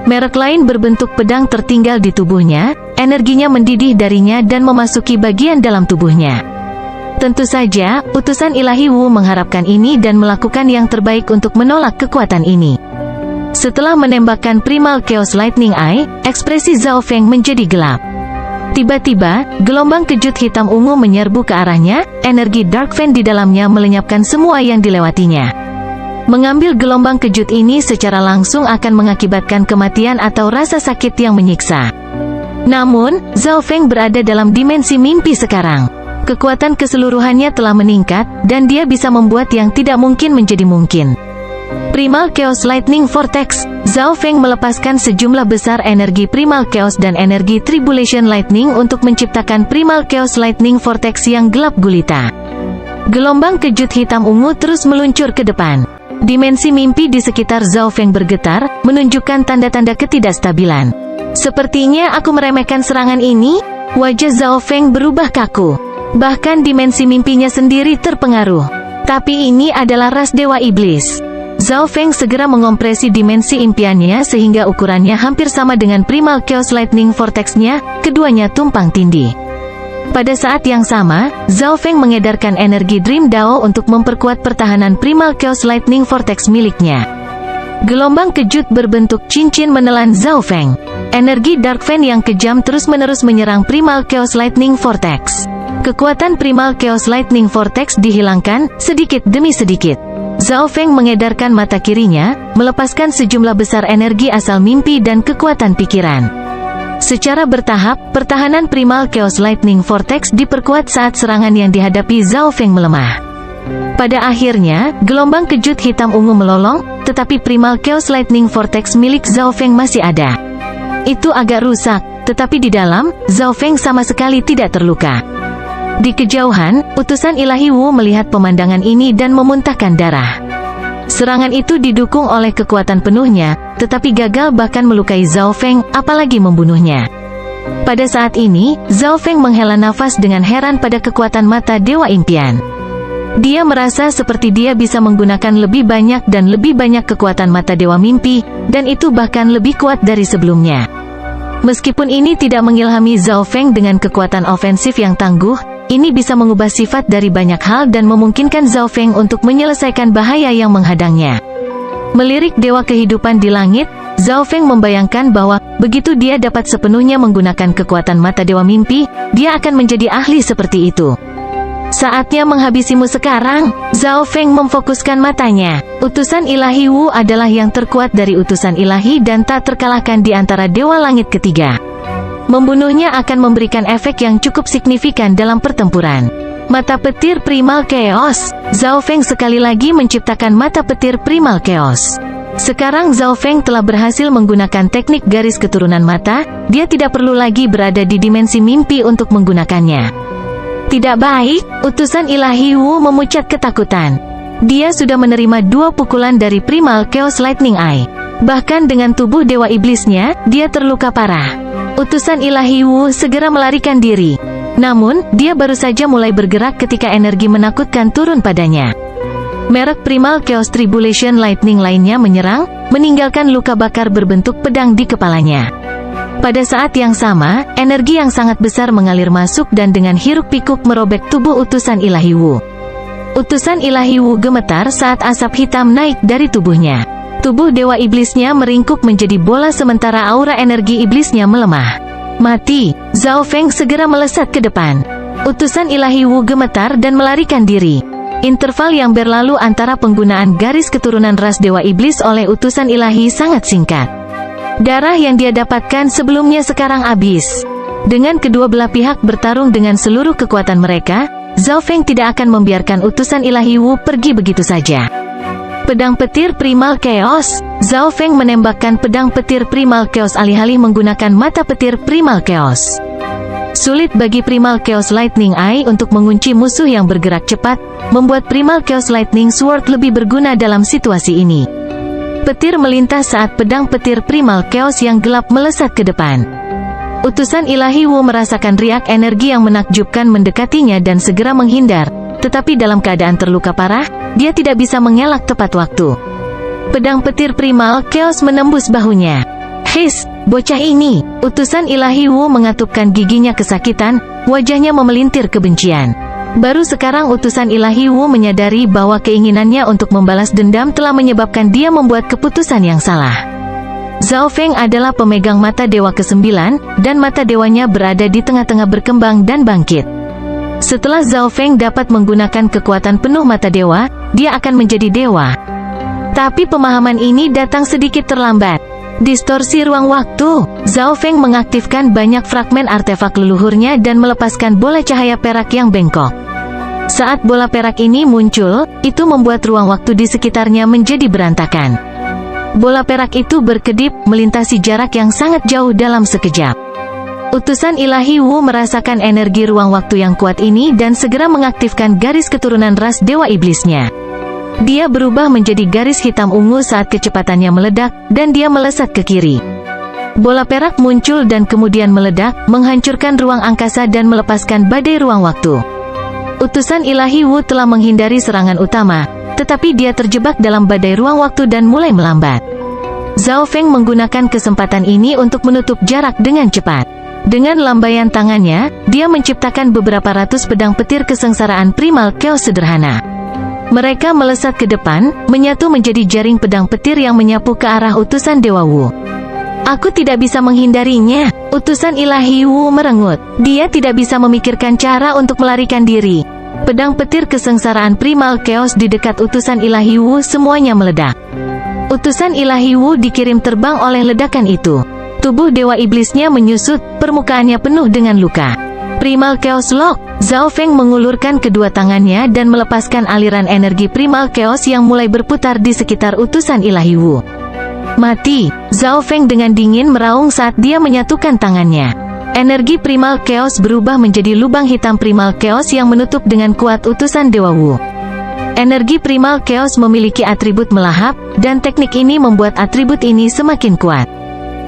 Merek lain berbentuk pedang tertinggal di tubuhnya, energinya mendidih darinya dan memasuki bagian dalam tubuhnya. Tentu saja, utusan Ilahi Wu mengharapkan ini dan melakukan yang terbaik untuk menolak kekuatan ini. Setelah menembakkan Primal Chaos Lightning Eye, ekspresi Zhao Feng menjadi gelap. Tiba-tiba, gelombang kejut hitam ungu menyerbu ke arahnya, energi Dark Fan di dalamnya melenyapkan semua yang dilewatinya. Mengambil gelombang kejut ini secara langsung akan mengakibatkan kematian atau rasa sakit yang menyiksa. Namun, Zhao Feng berada dalam dimensi mimpi sekarang. Kekuatan keseluruhannya telah meningkat, dan dia bisa membuat yang tidak mungkin menjadi mungkin. Primal Chaos Lightning Vortex. Zhao Feng melepaskan sejumlah besar energi Primal Chaos dan energi Tribulation Lightning untuk menciptakan Primal Chaos Lightning Vortex yang gelap gulita. Gelombang kejut hitam ungu terus meluncur ke depan. Dimensi mimpi di sekitar Zhao Feng bergetar, menunjukkan tanda-tanda ketidakstabilan. Sepertinya aku meremehkan serangan ini. Wajah Zhao Feng berubah kaku. Bahkan dimensi mimpinya sendiri terpengaruh. Tapi ini adalah ras Dewa Iblis. Zhao Feng segera mengompresi dimensi impiannya sehingga ukurannya hampir sama dengan Primal Chaos Lightning Vortex-nya, keduanya tumpang tindih. Pada saat yang sama, Zhao Feng mengedarkan energi Dream Dao untuk memperkuat pertahanan Primal Chaos Lightning Vortex miliknya. Gelombang kejut berbentuk cincin menelan Zhao Feng. Energi Dark Fan yang kejam terus-menerus menyerang Primal Chaos Lightning Vortex. Kekuatan Primal Chaos Lightning Vortex dihilangkan, sedikit demi sedikit. Zhao Feng mengedarkan mata kirinya, melepaskan sejumlah besar energi asal mimpi dan kekuatan pikiran. Secara bertahap, pertahanan Primal Chaos Lightning Vortex diperkuat saat serangan yang dihadapi Zhao Feng melemah. Pada akhirnya, gelombang kejut hitam ungu melolong, tetapi Primal Chaos Lightning Vortex milik Zhao Feng masih ada. Itu agak rusak, tetapi di dalam, Zhao Feng sama sekali tidak terluka. Di kejauhan, utusan ilahi Wu melihat pemandangan ini dan memuntahkan darah. Serangan itu didukung oleh kekuatan penuhnya, tetapi gagal bahkan melukai Zhao Feng, apalagi membunuhnya. Pada saat ini, Zhao Feng menghela nafas dengan heran pada kekuatan mata Dewa Impian. Dia merasa seperti dia bisa menggunakan lebih banyak dan lebih banyak kekuatan mata Dewa Mimpi, dan itu bahkan lebih kuat dari sebelumnya. Meskipun ini tidak mengilhami Zhao Feng dengan kekuatan ofensif yang tangguh, ini bisa mengubah sifat dari banyak hal dan memungkinkan Zhao Feng untuk menyelesaikan bahaya yang menghadangnya. Melirik Dewa Kehidupan di langit, Zhao Feng membayangkan bahwa, begitu dia dapat sepenuhnya menggunakan kekuatan mata Dewa Mimpi, dia akan menjadi ahli seperti itu. Saatnya menghabisimu sekarang. Zhao Feng memfokuskan matanya. Utusan ilahi Wu adalah yang terkuat dari utusan ilahi dan tak terkalahkan di antara Dewa Langit ketiga. Membunuhnya akan memberikan efek yang cukup signifikan dalam pertempuran. Mata petir Primal Chaos. Zhao Feng sekali lagi menciptakan mata petir Primal Chaos. Sekarang Zhao Feng telah berhasil menggunakan teknik garis keturunan mata, dia tidak perlu lagi berada di dimensi mimpi untuk menggunakannya. Tidak baik, utusan ilahi Wu memucat ketakutan. Dia sudah menerima 2 pukulan dari Primal Chaos Lightning Eye. Bahkan dengan tubuh Dewa Iblisnya, dia terluka parah. Utusan ilahi Wu segera melarikan diri. Namun, dia baru saja mulai bergerak ketika energi menakutkan turun padanya. Merek Primal Chaos Tribulation Lightning lainnya menyerang, meninggalkan luka bakar berbentuk pedang di kepalanya. Pada saat yang sama, energi yang sangat besar mengalir masuk dan dengan hiruk-pikuk merobek tubuh utusan ilahi Wu. Utusan ilahi Wu gemetar saat asap hitam naik dari tubuhnya. Tubuh Dewa Iblisnya meringkuk menjadi bola sementara aura energi iblisnya melemah. Mati. Zhao Feng segera melesat ke depan. Utusan ilahi Wu gemetar dan melarikan diri. Interval yang berlalu antara penggunaan garis keturunan ras Dewa Iblis oleh utusan ilahi sangat singkat. Darah yang dia dapatkan sebelumnya sekarang habis. Dengan kedua belah pihak bertarung dengan seluruh kekuatan mereka, Zhao Feng tidak akan membiarkan utusan ilahi Wu pergi begitu saja. Pedang petir Primal Chaos. Zhao Feng menembakkan pedang petir Primal Chaos alih-alih menggunakan mata petir Primal Chaos. Sulit bagi Primal Chaos Lightning Eye untuk mengunci musuh yang bergerak cepat, membuat Primal Chaos Lightning Sword lebih berguna dalam situasi ini. Petir melintas saat pedang petir Primal Chaos yang gelap melesat ke depan. Utusan ilahi Wu merasakan riak energi yang menakjubkan mendekatinya dan segera menghindar. Tetapi dalam keadaan terluka parah, dia tidak bisa mengelak tepat waktu. Pedang petir Primal Chaos menembus bahunya. His, bocah ini. Utusan ilahi Wu mengatupkan giginya kesakitan, wajahnya memelintir kebencian. Baru sekarang utusan ilahi Wu menyadari bahwa keinginannya untuk membalas dendam telah menyebabkan dia membuat keputusan yang salah. Zhao Feng adalah pemegang mata dewa ke-9, dan mata dewanya berada di tengah-tengah berkembang dan bangkit. Setelah Zhao Feng dapat menggunakan kekuatan penuh mata dewa, dia akan menjadi dewa. Tapi pemahaman ini datang sedikit terlambat. Distorsi ruang waktu. Zhao Feng mengaktifkan banyak fragmen artefak leluhurnya dan melepaskan bola cahaya perak yang bengkok. Saat bola perak ini muncul, itu membuat ruang waktu di sekitarnya menjadi berantakan. Bola perak itu berkedip, melintasi jarak yang sangat jauh dalam sekejap. Utusan ilahi Wu merasakan energi ruang waktu yang kuat ini dan segera mengaktifkan garis keturunan ras Dewa Iblisnya. Dia berubah menjadi garis hitam ungu saat kecepatannya meledak, dan dia melesat ke kiri. Bola perak muncul dan kemudian meledak, menghancurkan ruang angkasa dan melepaskan badai ruang waktu. Utusan ilahi Wu telah menghindari serangan utama, tetapi dia terjebak dalam badai ruang waktu dan mulai melambat. Zhao Feng menggunakan kesempatan ini untuk menutup jarak dengan cepat. Dengan lambaian tangannya, dia menciptakan beberapa ratus pedang petir kesengsaraan primal chaos sederhana. Mereka melesat ke depan, menyatu menjadi jaring pedang petir yang menyapu ke arah utusan Dewa Wu. Aku tidak bisa menghindarinya, utusan ilahi Wu merengut. Dia tidak bisa memikirkan cara untuk melarikan diri. Pedang petir kesengsaraan primal chaos di dekat utusan ilahi Wu semuanya meledak. Utusan ilahi Wu dikirim terbang oleh ledakan itu. Tubuh dewa iblisnya menyusut, permukaannya penuh dengan luka. Primal Chaos Lock. Zhao Feng mengulurkan kedua tangannya dan melepaskan aliran energi Primal Chaos yang mulai berputar di sekitar utusan ilahi Wu. Mati! Zhao Feng dengan dingin meraung saat dia menyatukan tangannya. Energi Primal Chaos berubah menjadi lubang hitam Primal Chaos yang menutup dengan kuat utusan Dewa Wu. Energi Primal Chaos memiliki atribut melahap, dan teknik ini membuat atribut ini semakin kuat.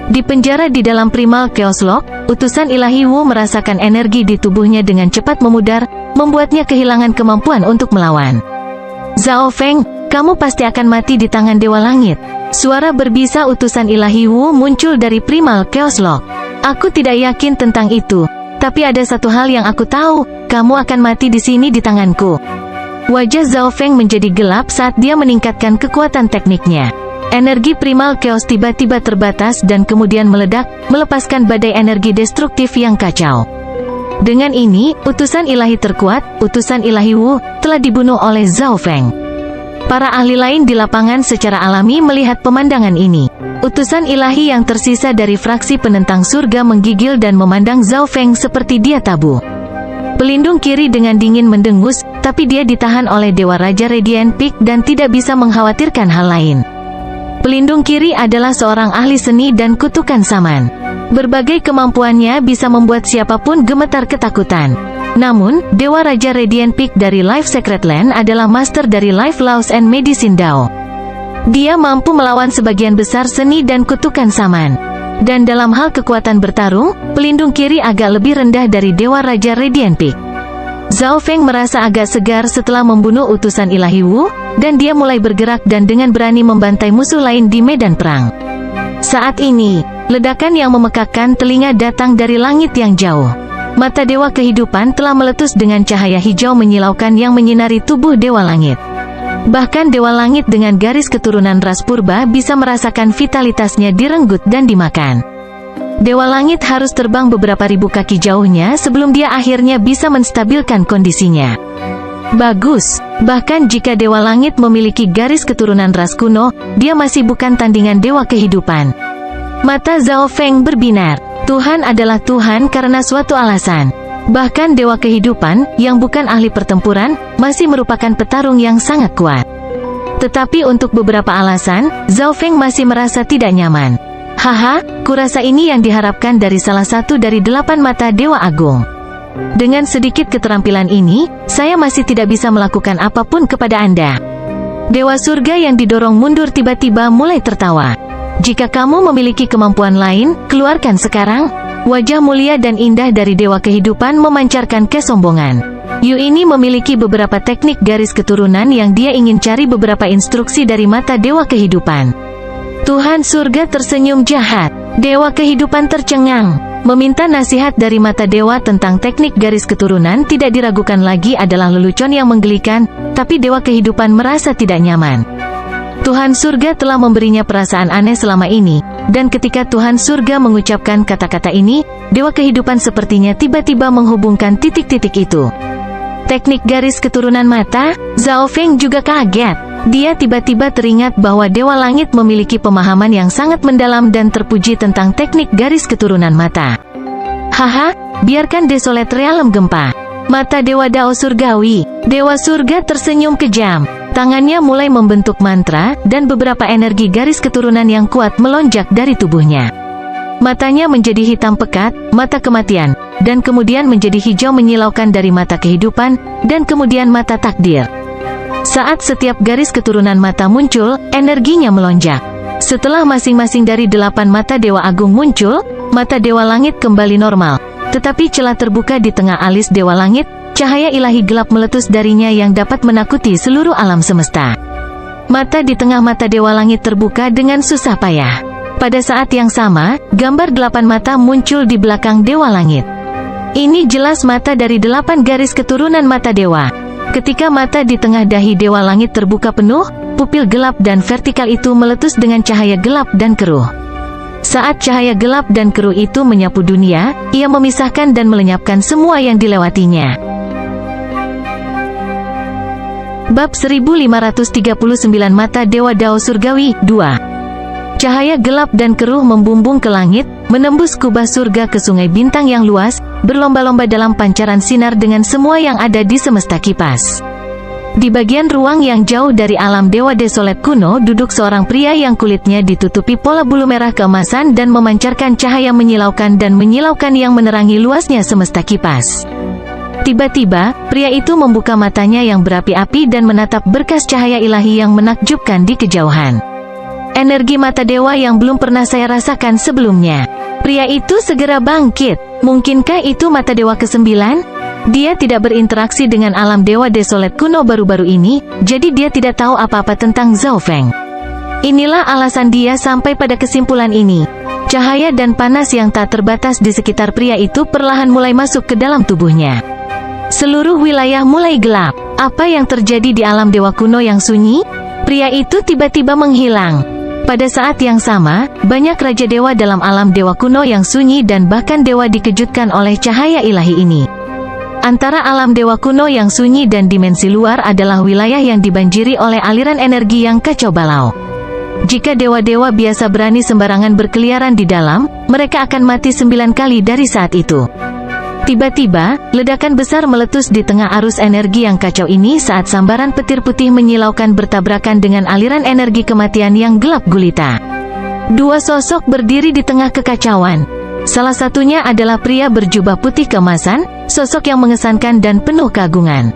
Di penjara di dalam Primal Chaos Lock, utusan ilahi Wu merasakan energi di tubuhnya dengan cepat memudar, membuatnya kehilangan kemampuan untuk melawan. Zhao Feng, kamu pasti akan mati di tangan Dewa Langit. Suara berbisa utusan ilahi Wu muncul dari Primal Chaos Lock. Aku tidak yakin tentang itu, tapi ada satu hal yang aku tahu, kamu akan mati di sini di tanganku. Wajah Zhao Feng menjadi gelap saat dia meningkatkan kekuatan tekniknya. Energi Primal Chaos tiba-tiba terbatas dan kemudian meledak, melepaskan badai energi destruktif yang kacau. Dengan ini, utusan ilahi terkuat, utusan ilahi Wu, telah dibunuh oleh Zhao Feng. Para ahli lain di lapangan secara alami melihat pemandangan ini. Utusan ilahi yang tersisa dari fraksi penentang surga menggigil dan memandang Zhao Feng seperti dia tabu. Pelindung kiri dengan dingin mendengus, tapi dia ditahan oleh Dewa Raja Radiant Peak dan tidak bisa mengkhawatirkan hal lain. Pelindung kiri adalah seorang ahli seni dan kutukan saman. Berbagai kemampuannya bisa membuat siapapun gemetar ketakutan. Namun, Dewa Raja Radiant Peak dari Life Secret Land adalah master dari Life Laws and Medicine Dao. Dia mampu melawan sebagian besar seni dan kutukan saman. Dan dalam hal kekuatan bertarung, pelindung kiri agak lebih rendah dari Dewa Raja Radiant Peak. Zhao Feng merasa agak segar setelah membunuh utusan ilahi Wu, dan dia mulai bergerak dan dengan berani membantai musuh lain di medan perang. Saat ini, ledakan yang memekakkan telinga datang dari langit yang jauh. Mata Dewa Kehidupan telah meletus dengan cahaya hijau menyilaukan yang menyinari tubuh Dewa Langit. Bahkan Dewa Langit dengan garis keturunan ras purba bisa merasakan vitalitasnya direnggut dan dimakan. Dewa Langit harus terbang beberapa ribu kaki jauhnya sebelum dia akhirnya bisa menstabilkan kondisinya. Bagus, bahkan jika Dewa Langit memiliki garis keturunan ras kuno, dia masih bukan tandingan Dewa Kehidupan. Mata Zhao Feng berbinar. Tuhan adalah Tuhan karena suatu alasan. Bahkan Dewa Kehidupan, yang bukan ahli pertempuran, masih merupakan petarung yang sangat kuat. Tetapi untuk beberapa alasan, Zhao Feng masih merasa tidak nyaman. Haha, kurasa ini yang diharapkan dari salah satu dari 8 mata Dewa Agung. Dengan sedikit keterampilan ini, saya masih tidak bisa melakukan apapun kepada Anda. Dewa Surga yang didorong mundur tiba-tiba mulai tertawa. Jika kamu memiliki kemampuan lain, keluarkan sekarang. Wajah mulia dan indah dari Dewa Kehidupan memancarkan kesombongan. Yu ini memiliki beberapa teknik garis keturunan yang dia ingin cari beberapa instruksi dari mata Dewa Kehidupan. Tuhan Surga tersenyum jahat. Dewa Kehidupan tercengang. Meminta nasihat dari mata dewa tentang teknik garis keturunan tidak diragukan lagi adalah lelucon yang menggelikan, tapi Dewa Kehidupan merasa tidak nyaman. Tuhan Surga telah memberinya perasaan aneh selama ini, dan ketika Tuhan Surga mengucapkan kata-kata ini, Dewa Kehidupan sepertinya tiba-tiba menghubungkan titik-titik itu. Teknik garis keturunan mata, Zhao Feng juga kaget. Dia tiba-tiba teringat bahwa Dewa Langit memiliki pemahaman yang sangat mendalam dan terpuji tentang teknik garis keturunan mata. Haha, biarkan Desolate Realm gempa. Mata Dewa Dao Surgawi. Dewa Surga tersenyum kejam. Tangannya mulai membentuk mantra, dan beberapa energi garis keturunan yang kuat melonjak dari tubuhnya. Matanya menjadi hitam pekat, mata kematian, dan kemudian menjadi hijau menyilaukan dari mata kehidupan, dan kemudian mata takdir. Saat setiap garis keturunan mata muncul, energinya melonjak. Setelah masing-masing dari 8 mata Dewa Agung muncul, mata Dewa Langit kembali normal. Tetapi celah terbuka di tengah alis Dewa Langit, cahaya ilahi gelap meletus darinya yang dapat menakuti seluruh alam semesta. Mata di tengah mata Dewa Langit terbuka dengan susah payah. Pada saat yang sama, gambar 8 mata muncul di belakang Dewa Langit. Ini jelas mata dari 8 garis keturunan mata dewa. Ketika mata di tengah dahi Dewa Langit terbuka penuh, pupil gelap dan vertikal itu meletus dengan cahaya gelap dan keruh. Saat cahaya gelap dan keruh itu menyapu dunia, ia memisahkan dan melenyapkan semua yang dilewatinya. Bab 1539 Mata Dewa Dao Surgawi 2. Cahaya gelap dan keruh membumbung ke langit, menembus kubah surga ke sungai bintang yang luas, berlomba-lomba dalam pancaran sinar dengan semua yang ada di semesta kipas. Di bagian ruang yang jauh dari alam Dewa Desolet kuno duduk seorang pria yang kulitnya ditutupi pola bulu merah keemasan dan memancarkan cahaya menyilaukan yang menerangi luasnya semesta kipas. Tiba-tiba, pria itu membuka matanya yang berapi-api dan menatap berkas cahaya ilahi yang menakjubkan di kejauhan. Energi mata dewa yang belum pernah saya rasakan sebelumnya. Pria itu segera bangkit. Mungkinkah itu mata dewa ke-9? Dia tidak berinteraksi dengan alam Dewa Desolet kuno baru-baru ini, jadi dia tidak tahu apa-apa tentang Zhao Feng. Inilah alasan dia sampai pada kesimpulan ini. Cahaya dan panas yang tak terbatas di sekitar pria itu perlahan mulai masuk ke dalam tubuhnya. Seluruh wilayah mulai gelap. Apa yang terjadi di alam dewa kuno yang sunyi? Pria itu tiba-tiba menghilang. Pada saat yang sama, banyak raja dewa dalam alam dewa kuno yang sunyi dan bahkan dewa dikejutkan oleh cahaya ilahi ini. Antara alam dewa kuno yang sunyi dan dimensi luar adalah wilayah yang dibanjiri oleh aliran energi yang kacau balau. Jika dewa-dewa biasa berani sembarangan berkeliaran di dalam, mereka akan mati 9 kali dari saat itu. Tiba-tiba, ledakan besar meletus di tengah arus energi yang kacau ini saat sambaran petir putih menyilaukan bertabrakan dengan aliran energi kematian yang gelap gulita. Dua sosok berdiri di tengah kekacauan. Salah satunya adalah pria berjubah putih keemasan, sosok yang mengesankan dan penuh keagungan.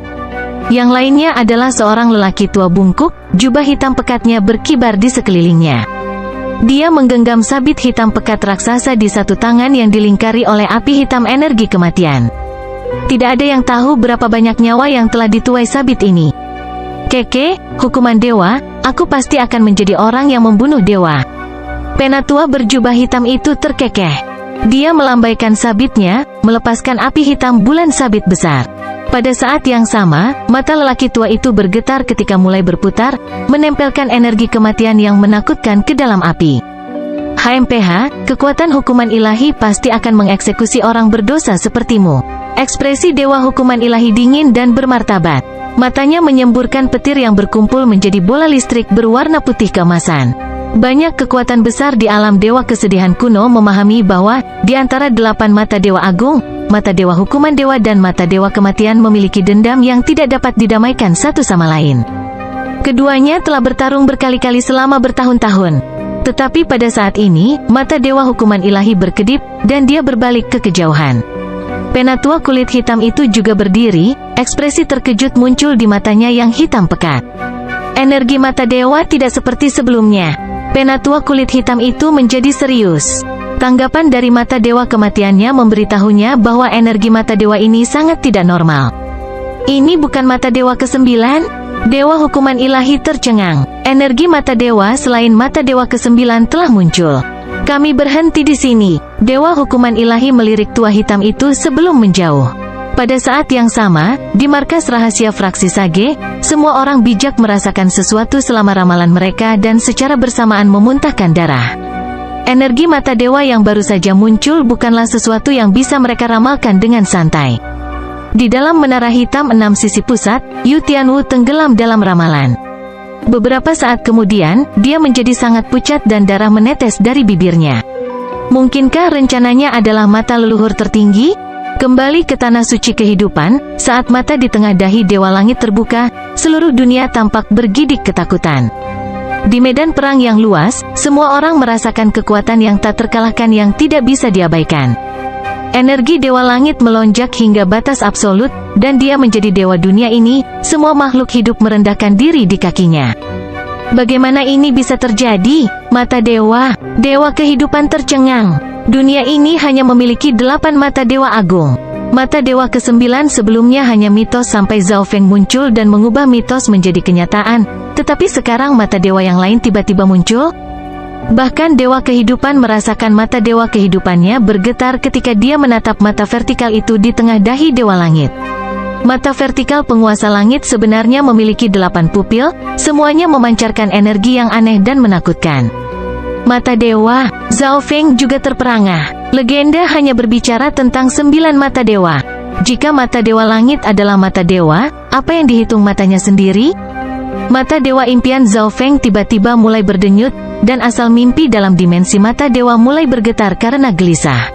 Yang lainnya adalah seorang lelaki tua bungkuk, jubah hitam pekatnya berkibar di sekelilingnya. Dia menggenggam sabit hitam pekat raksasa di satu tangan yang dilingkari oleh api hitam energi kematian. Tidak ada yang tahu berapa banyak nyawa yang telah dituai sabit ini. Keke, hukuman dewa, aku pasti akan menjadi orang yang membunuh dewa. Penatua berjubah hitam itu terkekeh. Dia melambaikan sabitnya, melepaskan api hitam bulan sabit besar. Pada saat yang sama, mata lelaki tua itu bergetar ketika mulai berputar, menempelkan energi kematian yang menakutkan ke dalam api. HMPH, kekuatan hukuman ilahi pasti akan mengeksekusi orang berdosa sepertimu. Ekspresi dewa hukuman ilahi dingin dan bermartabat. Matanya menyemburkan petir yang berkumpul menjadi bola listrik berwarna putih keemasan. Banyak kekuatan besar di alam dewa kesedihan kuno memahami bahwa, di antara 8 mata dewa agung, mata dewa hukuman dewa dan mata dewa kematian memiliki dendam yang tidak dapat didamaikan satu sama lain. Keduanya telah bertarung berkali-kali selama bertahun-tahun. Tetapi pada saat ini, mata dewa hukuman ilahi berkedip, dan dia berbalik ke kejauhan. Penatua kulit hitam itu juga berdiri, ekspresi terkejut muncul di matanya yang hitam pekat. Energi mata dewa tidak seperti sebelumnya. Penatua kulit hitam itu menjadi serius. Tanggapan dari mata dewa kematiannya memberitahunya bahwa energi mata dewa ini sangat tidak normal. Ini bukan mata dewa ke-9? Dewa hukuman ilahi tercengang. Energi mata dewa selain mata dewa ke-9 telah muncul. Kami berhenti di sini. Dewa hukuman ilahi melirik tua hitam itu sebelum menjauh. Pada saat yang sama, di markas rahasia fraksi Sage, semua orang bijak merasakan sesuatu selama ramalan mereka dan secara bersamaan memuntahkan darah. Energi mata dewa yang baru saja muncul bukanlah sesuatu yang bisa mereka ramalkan dengan santai. Di dalam menara hitam 6 sisi pusat, Yu Tianwu tenggelam dalam ramalan. Beberapa saat kemudian, dia menjadi sangat pucat dan darah menetes dari bibirnya. Mungkinkah rencananya adalah mata leluhur tertinggi? Kembali ke tanah suci kehidupan, saat mata di tengah dahi Dewa Langit terbuka, seluruh dunia tampak bergidik ketakutan. Di medan perang yang luas, semua orang merasakan kekuatan yang tak terkalahkan yang tidak bisa diabaikan. Energi Dewa Langit melonjak hingga batas absolut, dan dia menjadi dewa dunia ini, semua makhluk hidup merendahkan diri di kakinya. Bagaimana ini bisa terjadi? Mata dewa, dewa kehidupan tercengang. Dunia ini hanya memiliki 8 mata dewa agung. Mata dewa ke-9 sebelumnya hanya mitos sampai Zhao Feng muncul dan mengubah mitos menjadi kenyataan, tetapi sekarang mata dewa yang lain tiba-tiba muncul. Bahkan dewa kehidupan merasakan mata dewa kehidupannya bergetar ketika dia menatap mata vertikal itu di tengah dahi dewa langit. Mata vertikal penguasa langit sebenarnya memiliki 8 pupil, semuanya memancarkan energi yang aneh dan menakutkan. Mata dewa, Zhao Feng juga terperangah. Legenda hanya berbicara tentang 9 mata dewa. Jika mata dewa langit adalah mata dewa, apa yang dihitung matanya sendiri? Mata dewa impian Zhao Feng tiba-tiba mulai berdenyut, dan asal mimpi dalam dimensi mata dewa mulai bergetar karena gelisah.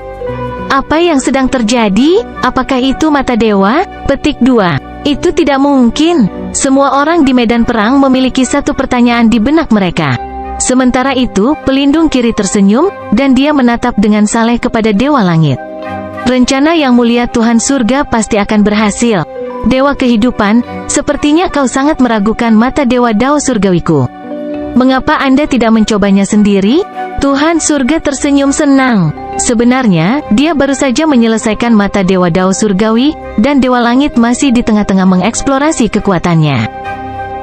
Apa yang sedang terjadi? Apakah itu mata dewa? Petik 2. Itu tidak mungkin. Semua orang di medan perang memiliki satu pertanyaan di benak mereka. Sementara itu, pelindung kiri tersenyum, dan dia menatap dengan saleh kepada Dewa Langit. Rencana yang mulia Tuhan Surga pasti akan berhasil. Dewa kehidupan, sepertinya kau sangat meragukan mata Dewa Dao Surgawiku. Mengapa Anda tidak mencobanya sendiri? Tuhan Surga tersenyum senang. Sebenarnya, dia baru saja menyelesaikan mata Dewa Dao Surgawi, dan Dewa Langit masih di tengah-tengah mengeksplorasi kekuatannya.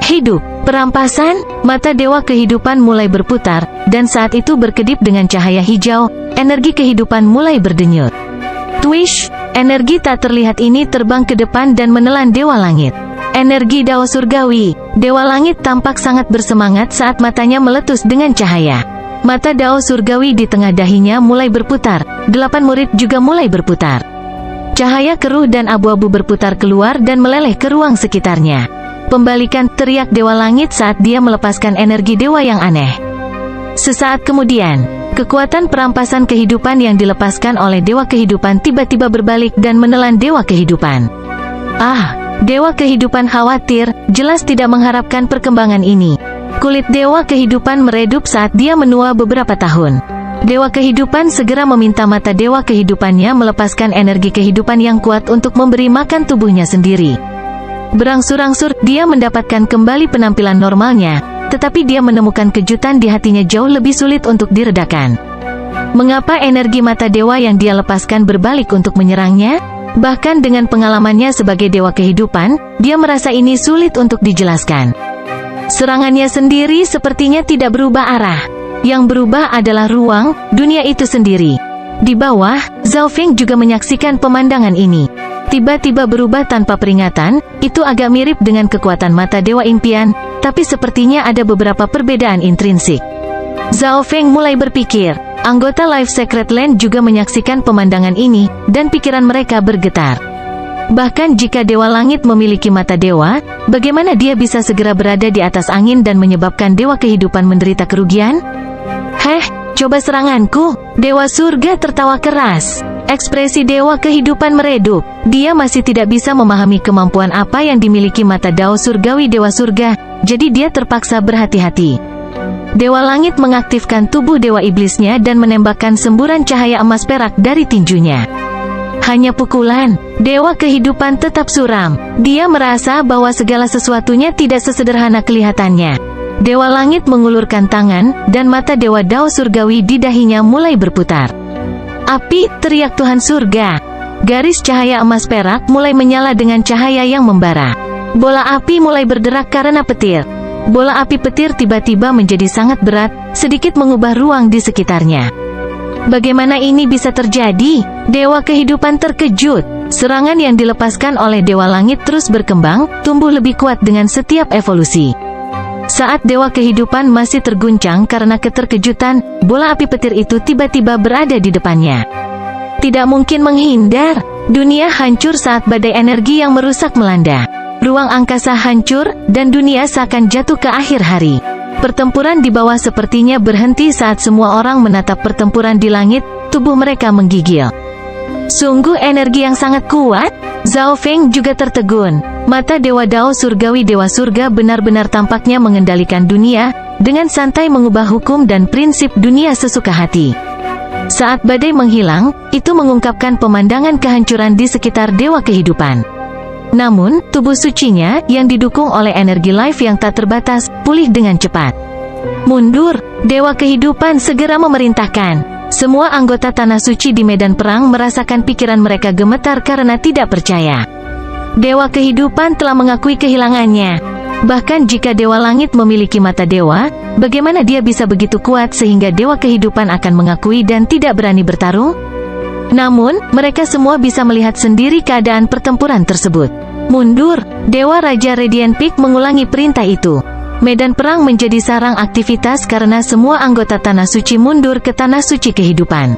Hidup, perampasan, mata dewa kehidupan mulai berputar, dan saat itu berkedip dengan cahaya hijau, energi kehidupan mulai berdenyut. Twish, energi tak terlihat ini terbang ke depan dan menelan Dewa Langit. Energi Dao Surgawi, Dewa Langit tampak sangat bersemangat saat matanya meletus dengan cahaya. Mata Dao Surgawi di tengah dahinya mulai berputar, 8 murid juga mulai berputar. Cahaya keruh dan abu-abu berputar keluar dan meleleh ke ruang sekitarnya. Pembalikan, teriak Dewa Langit saat dia melepaskan energi dewa yang aneh. Sesaat kemudian, kekuatan perampasan kehidupan yang dilepaskan oleh Dewa Kehidupan tiba-tiba berbalik dan menelan Dewa Kehidupan. Dewa Kehidupan khawatir, jelas tidak mengharapkan perkembangan ini. Kulit Dewa Kehidupan meredup saat dia menua beberapa tahun. Dewa Kehidupan segera meminta mata Dewa Kehidupannya melepaskan energi kehidupan yang kuat untuk memberi makan tubuhnya sendiri. Berangsur-angsur, dia mendapatkan kembali penampilan normalnya, tetapi dia menemukan kejutan di hatinya jauh lebih sulit untuk diredakan. Mengapa energi mata dewa yang dia lepaskan berbalik untuk menyerangnya? Bahkan dengan pengalamannya sebagai dewa kehidupan, dia merasa ini sulit untuk dijelaskan. Serangannya sendiri sepertinya tidak berubah arah. Yang berubah adalah ruang, dunia itu sendiri. Di bawah, Zhao Feng juga menyaksikan pemandangan ini. Tiba-tiba berubah tanpa peringatan, itu agak mirip dengan kekuatan mata dewa impian, tapi sepertinya ada beberapa perbedaan intrinsik. Zhao Feng mulai berpikir, anggota Life Secret Land juga menyaksikan pemandangan ini, dan pikiran mereka bergetar. Bahkan jika Dewa Langit memiliki mata dewa, bagaimana dia bisa segera berada di atas angin dan menyebabkan Dewa Kehidupan menderita kerugian? Coba seranganku. Dewa Surga tertawa keras. Ekspresi Dewa Kehidupan meredup. Dia masih tidak bisa memahami kemampuan apa yang dimiliki mata Dao Surgawi Dewa Surga, jadi dia terpaksa berhati-hati. Dewa Langit mengaktifkan tubuh Dewa Iblisnya dan menembakkan semburan cahaya emas perak dari tinjunya. Hanya pukulan, Dewa Kehidupan tetap suram. Dia merasa bahwa segala sesuatunya tidak sesederhana kelihatannya. Dewa Langit mengulurkan tangan, dan mata Dewa Dao Surgawi di dahinya mulai berputar. Api, teriak Tuhan Surga. Garis cahaya emas perak mulai menyala dengan cahaya yang membara. Bola api mulai berderak karena petir. Bola api petir tiba-tiba menjadi sangat berat, sedikit mengubah ruang di sekitarnya. Bagaimana ini bisa terjadi? Dewa Kehidupan terkejut. Serangan yang dilepaskan oleh Dewa Langit terus berkembang, tumbuh lebih kuat dengan setiap evolusi. Saat Dewa Kehidupan masih terguncang karena keterkejutan, bola api petir itu tiba-tiba berada di depannya. Tidak mungkin menghindar. Dunia hancur saat badai energi yang merusak melanda. Ruang angkasa hancur, dan dunia seakan jatuh ke akhir hari. Pertempuran di bawah sepertinya berhenti saat semua orang menatap pertempuran di langit, tubuh mereka menggigil. Sungguh energi yang sangat kuat. Zhao Feng juga tertegun. Mata Dewa Dao Surgawi Dewa Surga benar-benar tampaknya mengendalikan dunia, dengan santai mengubah hukum dan prinsip dunia sesuka hati. Saat badai menghilang, itu mengungkapkan pemandangan kehancuran di sekitar Dewa Kehidupan. Namun, tubuh sucinya, yang didukung oleh energi life yang tak terbatas, pulih dengan cepat. Mundur, Dewa Kehidupan segera memerintahkan. Semua anggota Tanah Suci di medan perang merasakan pikiran mereka gemetar karena tidak percaya. Dewa kehidupan telah mengakui kehilangannya. Bahkan jika Dewa Langit memiliki mata dewa, bagaimana dia bisa begitu kuat sehingga Dewa kehidupan akan mengakui dan tidak berani bertarung? Namun, mereka semua bisa melihat sendiri keadaan pertempuran tersebut. Mundur, Dewa Raja Radiant Peak mengulangi perintah itu. Medan perang menjadi sarang aktivitas karena semua anggota Tanah Suci mundur ke Tanah Suci kehidupan.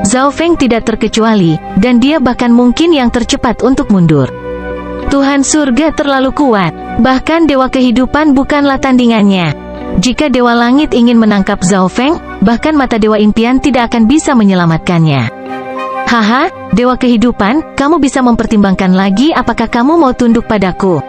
Zhao Feng tidak terkecuali, dan dia bahkan mungkin yang tercepat untuk mundur. Tuhan surga terlalu kuat, bahkan Dewa kehidupan bukanlah tandingannya. Jika Dewa Langit ingin menangkap Zhao Feng, bahkan mata Dewa Impian tidak akan bisa menyelamatkannya. Haha, Dewa kehidupan, kamu bisa mempertimbangkan lagi apakah kamu mau tunduk padaku.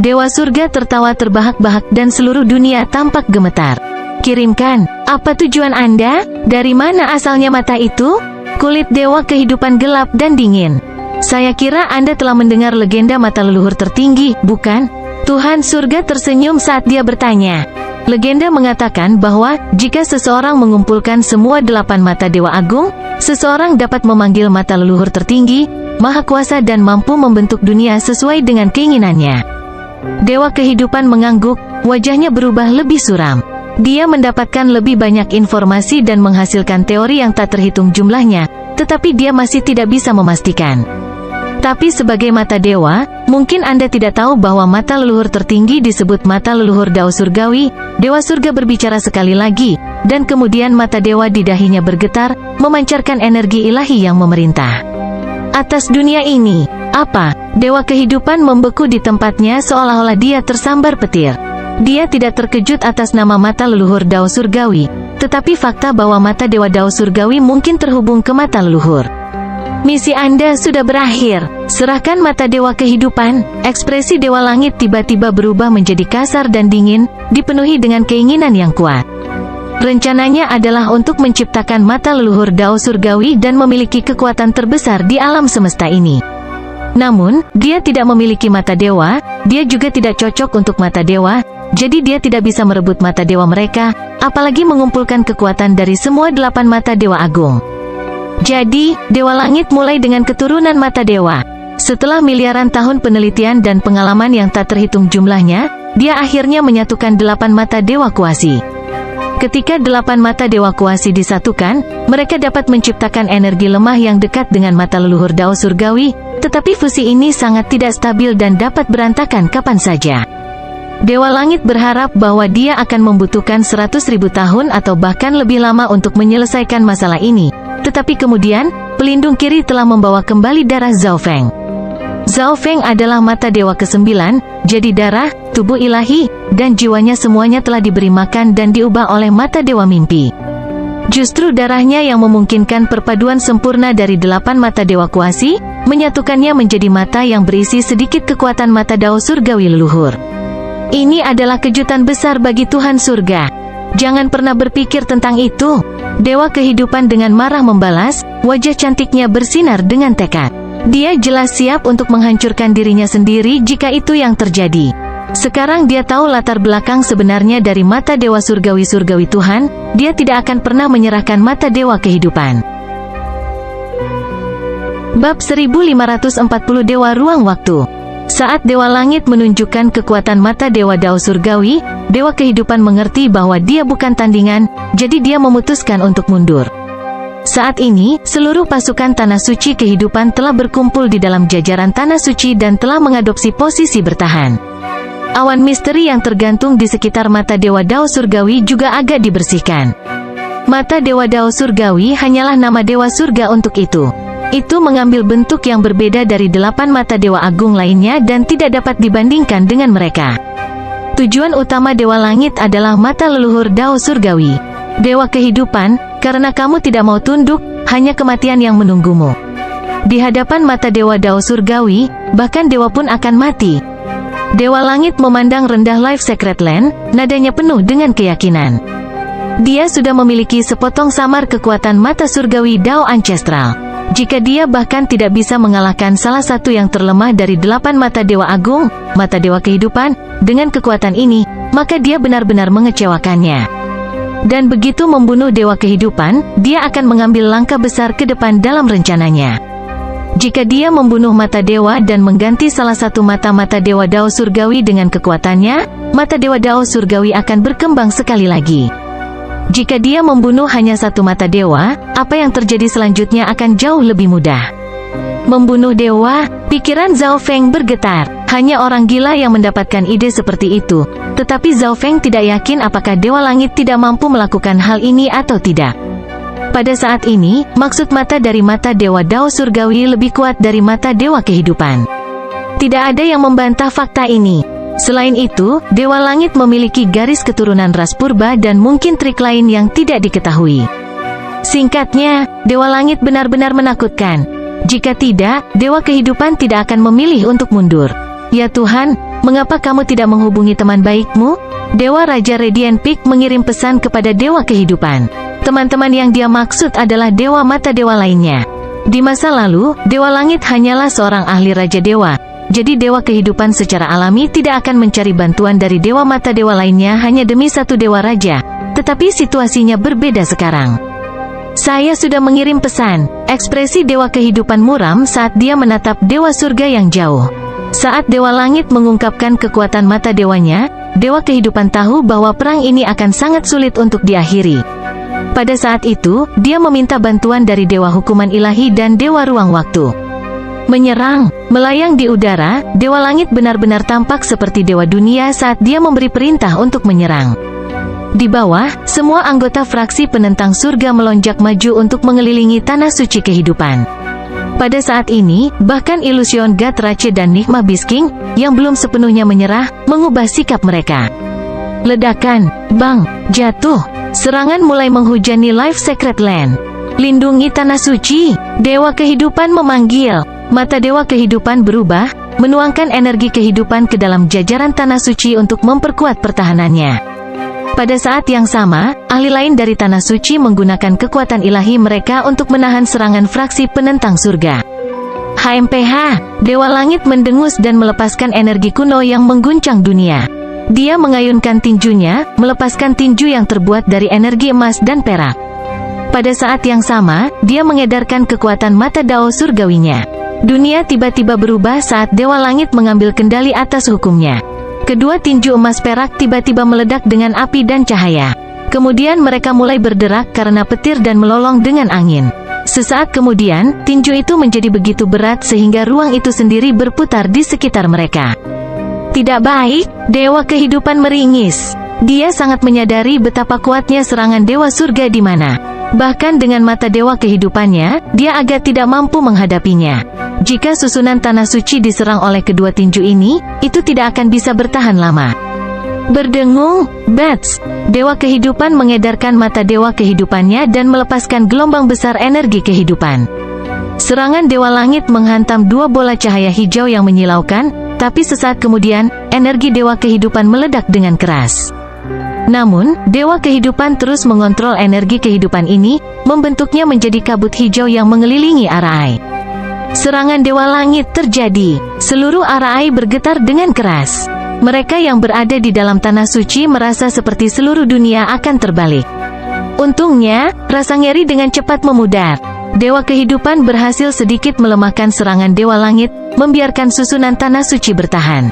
Dewa surga tertawa terbahak-bahak dan seluruh dunia tampak gemetar. Kirimkan, apa tujuan Anda? Dari mana asalnya mata itu? Kulit dewa kehidupan gelap dan dingin. Saya kira Anda telah mendengar legenda mata leluhur tertinggi, bukan? Tuhan surga tersenyum saat dia bertanya. Legenda mengatakan bahwa, jika seseorang mengumpulkan semua 8 mata Dewa Agung, seseorang dapat memanggil mata leluhur tertinggi, maha kuasa dan mampu membentuk dunia sesuai dengan keinginannya. Dewa kehidupan mengangguk, wajahnya berubah lebih suram. Dia mendapatkan lebih banyak informasi dan menghasilkan teori yang tak terhitung jumlahnya, tetapi dia masih tidak bisa memastikan. Tapi sebagai mata dewa, mungkin Anda tidak tahu bahwa mata leluhur tertinggi disebut mata leluhur Dao Surgawi. Dewa surga berbicara sekali lagi, dan kemudian mata dewa di dahinya bergetar, memancarkan energi ilahi yang memerintah atas dunia ini. Apa? Dewa kehidupan membeku di tempatnya seolah-olah dia tersambar petir. Dia tidak terkejut atas nama mata leluhur Dao Surgawi, tetapi fakta bahwa mata Dewa Dao Surgawi mungkin terhubung ke mata leluhur. Misi Anda sudah berakhir. Serahkan mata Dewa kehidupan. Ekspresi Dewa Langit tiba-tiba berubah menjadi kasar dan dingin, dipenuhi dengan keinginan yang kuat. Rencananya adalah untuk menciptakan mata leluhur Dao Surgawi dan memiliki kekuatan terbesar di alam semesta ini. Namun, dia tidak memiliki mata dewa, dia juga tidak cocok untuk mata dewa, jadi dia tidak bisa merebut mata dewa mereka, apalagi mengumpulkan kekuatan dari semua 8 mata Dewa Agung. Jadi, Dewa Langit mulai dengan keturunan mata dewa. Setelah miliaran tahun penelitian dan pengalaman yang tak terhitung jumlahnya, dia akhirnya menyatukan 8 mata Dewa Kuasi. Ketika 8 mata Dewa Kuasi disatukan, mereka dapat menciptakan energi lemah yang dekat dengan mata leluhur Dao Surgawi, tetapi fusi ini sangat tidak stabil dan dapat berantakan kapan saja. Dewa Langit berharap bahwa dia akan membutuhkan 100.000 tahun atau bahkan lebih lama untuk menyelesaikan masalah ini, tetapi kemudian, pelindung kiri telah membawa kembali darah Zhao Feng. Zhao Feng adalah mata dewa ke-9, jadi darah, tubuh ilahi, dan jiwanya semuanya telah diberi makan dan diubah oleh mata dewa mimpi. Justru darahnya yang memungkinkan perpaduan sempurna dari 8 mata Dewa Kuasi, menyatukannya menjadi mata yang berisi sedikit kekuatan mata Dao Surgawi leluhur. Ini adalah kejutan besar bagi Tuhan surga. Jangan pernah berpikir tentang itu. Dewa kehidupan dengan marah membalas, wajah cantiknya bersinar dengan tekad. Dia jelas siap untuk menghancurkan dirinya sendiri jika itu yang terjadi. Sekarang dia tahu latar belakang sebenarnya dari mata Dewa Surgawi Tuhan, dia tidak akan pernah menyerahkan mata Dewa kehidupan. Bab 1540 Dewa Ruang Waktu. Saat Dewa Langit menunjukkan kekuatan mata Dewa Dao Surgawi, Dewa kehidupan mengerti bahwa dia bukan tandingan, jadi dia memutuskan untuk mundur. Saat ini, seluruh pasukan Tanah Suci kehidupan telah berkumpul di dalam jajaran Tanah Suci dan telah mengadopsi posisi bertahan. Awan misteri yang tergantung di sekitar mata Dewa Dao Surgawi juga agak dibersihkan. Mata Dewa Dao Surgawi hanyalah nama Dewa Surga untuk itu. Itu mengambil bentuk yang berbeda dari 8 mata Dewa Agung lainnya dan tidak dapat dibandingkan dengan mereka. Tujuan utama Dewa Langit adalah mata leluhur Dao Surgawi. Dewa kehidupan, karena kamu tidak mau tunduk, hanya kematian yang menunggumu. Di hadapan mata Dewa Dao Surgawi, bahkan dewa pun akan mati. Dewa Langit memandang rendah Life Secret Land, nadanya penuh dengan keyakinan. Dia sudah memiliki sepotong samar kekuatan mata surgawi Dao Ancestral. Jika dia bahkan tidak bisa mengalahkan salah satu yang terlemah dari 8 mata Dewa Agung, mata Dewa Kehidupan, dengan kekuatan ini, maka dia benar-benar mengecewakannya. Dan begitu membunuh Dewa Kehidupan, dia akan mengambil langkah besar ke depan dalam rencananya. Jika dia membunuh mata dewa dan mengganti salah satu mata-mata Dewa Dao Surgawi dengan kekuatannya, mata Dewa Dao Surgawi akan berkembang sekali lagi. Jika dia membunuh hanya satu mata dewa, apa yang terjadi selanjutnya akan jauh lebih mudah. Membunuh dewa, pikiran Zhao Feng bergetar. Hanya orang gila yang mendapatkan ide seperti itu. Tetapi Zhao Feng tidak yakin apakah Dewa Langit tidak mampu melakukan hal ini atau tidak. Pada saat ini, maksud mata dari mata Dewa Dao Surgawi lebih kuat dari mata Dewa Kehidupan. Tidak ada yang membantah fakta ini. Selain itu, Dewa Langit memiliki garis keturunan ras purba dan mungkin trik lain yang tidak diketahui. Singkatnya, Dewa Langit benar-benar menakutkan. Jika tidak, Dewa Kehidupan tidak akan memilih untuk mundur. Ya Tuhan, mengapa kamu tidak menghubungi teman baikmu? Dewa Raja Radiant Peak mengirim pesan kepada Dewa Kehidupan. Teman-teman yang dia maksud adalah Dewa Mata Dewa lainnya. Di masa lalu, Dewa Langit hanyalah seorang ahli Raja Dewa. Jadi Dewa Kehidupan secara alami tidak akan mencari bantuan dari Dewa Mata Dewa lainnya hanya demi satu Dewa Raja. Tetapi situasinya berbeda sekarang. Saya sudah mengirim pesan. Ekspresi Dewa Kehidupan muram saat dia menatap Dewa Surga yang jauh. Saat Dewa Langit mengungkapkan kekuatan mata dewanya, Dewa Kehidupan tahu bahwa perang ini akan sangat sulit untuk diakhiri. Pada saat itu, dia meminta bantuan dari Dewa Hukuman Ilahi dan Dewa Ruang Waktu. Menyerang, melayang di udara, Dewa Langit benar-benar tampak seperti Dewa Dunia saat dia memberi perintah untuk menyerang. Di bawah, semua anggota fraksi penentang surga melonjak maju untuk mengelilingi tanah suci kehidupan. Pada saat ini, bahkan Illusion God Rache dan Nigma Beast King, yang belum sepenuhnya menyerah, mengubah sikap mereka. Ledakan, bang, jatuh, serangan mulai menghujani Life Sacred Land. Lindungi tanah suci, Dewa Kehidupan memanggil. Mata Dewa Kehidupan berubah, menuangkan energi kehidupan ke dalam jajaran tanah suci untuk memperkuat pertahanannya. Pada saat yang sama, ahli lain dari tanah suci menggunakan kekuatan ilahi mereka untuk menahan serangan fraksi penentang surga. HMPH, Dewa Langit mendengus dan melepaskan energi kuno yang mengguncang dunia. Dia mengayunkan tinjunya, melepaskan tinju yang terbuat dari energi emas dan perak. Pada saat yang sama, dia mengedarkan kekuatan mata Dao Surgawinya. Dunia tiba-tiba berubah saat Dewa Langit mengambil kendali atas hukumnya. Kedua tinju emas perak tiba-tiba meledak dengan api dan cahaya. Kemudian mereka mulai berderak karena petir dan melolong dengan angin. Sesaat kemudian, tinju itu menjadi begitu berat sehingga ruang itu sendiri berputar di sekitar mereka. Tidak baik, Dewa Kehidupan meringis. Dia sangat menyadari betapa kuatnya serangan Dewa Surga di mana. Bahkan dengan mata Dewa Kehidupannya, dia agak tidak mampu menghadapinya. Jika susunan tanah suci diserang oleh kedua tinju ini, itu tidak akan bisa bertahan lama. Berdengung, Bats, Dewa Kehidupan mengedarkan mata Dewa Kehidupannya dan melepaskan gelombang besar energi kehidupan. Serangan Dewa Langit menghantam dua bola cahaya hijau yang menyilaukan, tapi sesaat kemudian, energi Dewa Kehidupan meledak dengan keras. Namun, Dewa Kehidupan terus mengontrol energi kehidupan ini, membentuknya menjadi kabut hijau yang mengelilingi Arai. Serangan Dewa Langit terjadi. Seluruh Arai bergetar dengan keras. Mereka yang berada di dalam tanah suci merasa seperti seluruh dunia akan terbalik. Untungnya, rasa ngeri dengan cepat memudar. Dewa Kehidupan berhasil sedikit melemahkan serangan Dewa Langit, membiarkan susunan tanah suci bertahan.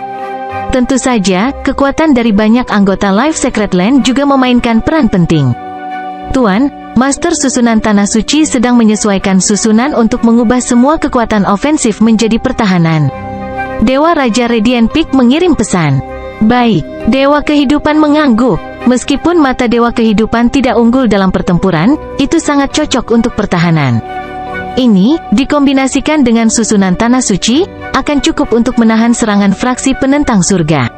Tentu saja, kekuatan dari banyak anggota Life Sacred Land juga memainkan peran penting. Tuan, Master Susunan Tanah Suci sedang menyesuaikan susunan untuk mengubah semua kekuatan ofensif menjadi pertahanan. Dewa Raja Radiant Peak mengirim pesan. Baik, Dewa Kehidupan mengangguk. Meskipun mata Dewa Kehidupan tidak unggul dalam pertempuran, itu sangat cocok untuk pertahanan. Ini, dikombinasikan dengan susunan Tanah Suci, akan cukup untuk menahan serangan fraksi penentang surga.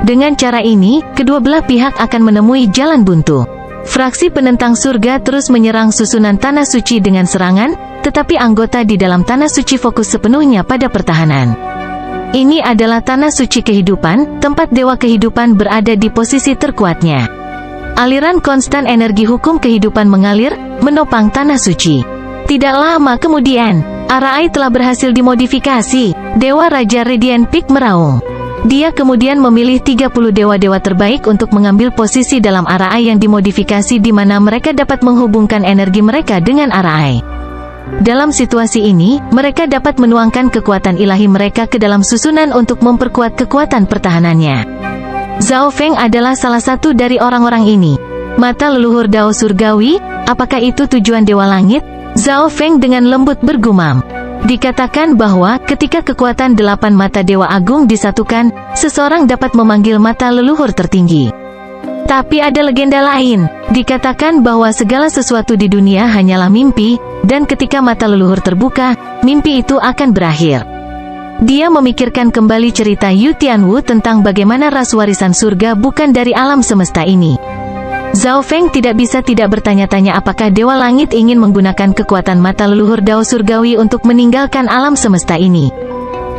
Dengan cara ini, kedua belah pihak akan menemui jalan buntu. Fraksi penentang surga terus menyerang susunan Tanah Suci dengan serangan, tetapi anggota di dalam Tanah Suci fokus sepenuhnya pada pertahanan. Ini adalah Tanah Suci Kehidupan, tempat Dewa Kehidupan berada di posisi terkuatnya. Aliran konstan energi hukum kehidupan mengalir, menopang Tanah Suci. Tidak lama kemudian, Arai telah berhasil dimodifikasi. Dewa Raja Radiant Peak meraung. Dia kemudian memilih 30 dewa-dewa terbaik untuk mengambil posisi dalam Arai yang dimodifikasi di mana mereka dapat menghubungkan energi mereka dengan Arai. Dalam situasi ini, mereka dapat menuangkan kekuatan ilahi mereka ke dalam susunan untuk memperkuat kekuatan pertahanannya. Zhao Feng adalah salah satu dari orang-orang ini. Mata leluhur Dao Surgawi, apakah itu tujuan Dewa Langit? Zhao Feng dengan lembut bergumam. Dikatakan bahwa ketika kekuatan 8 mata Dewa Agung disatukan, seseorang dapat memanggil mata leluhur tertinggi. Tapi ada legenda lain. Dikatakan bahwa segala sesuatu di dunia hanyalah mimpi, dan ketika mata leluhur terbuka, mimpi itu akan berakhir. Dia memikirkan kembali cerita Yu Tianwu tentang bagaimana ras warisan surga bukan dari alam semesta ini. Zhao Feng tidak bisa tidak bertanya-tanya apakah Dewa Langit ingin menggunakan kekuatan mata leluhur Dao Surgawi untuk meninggalkan alam semesta ini.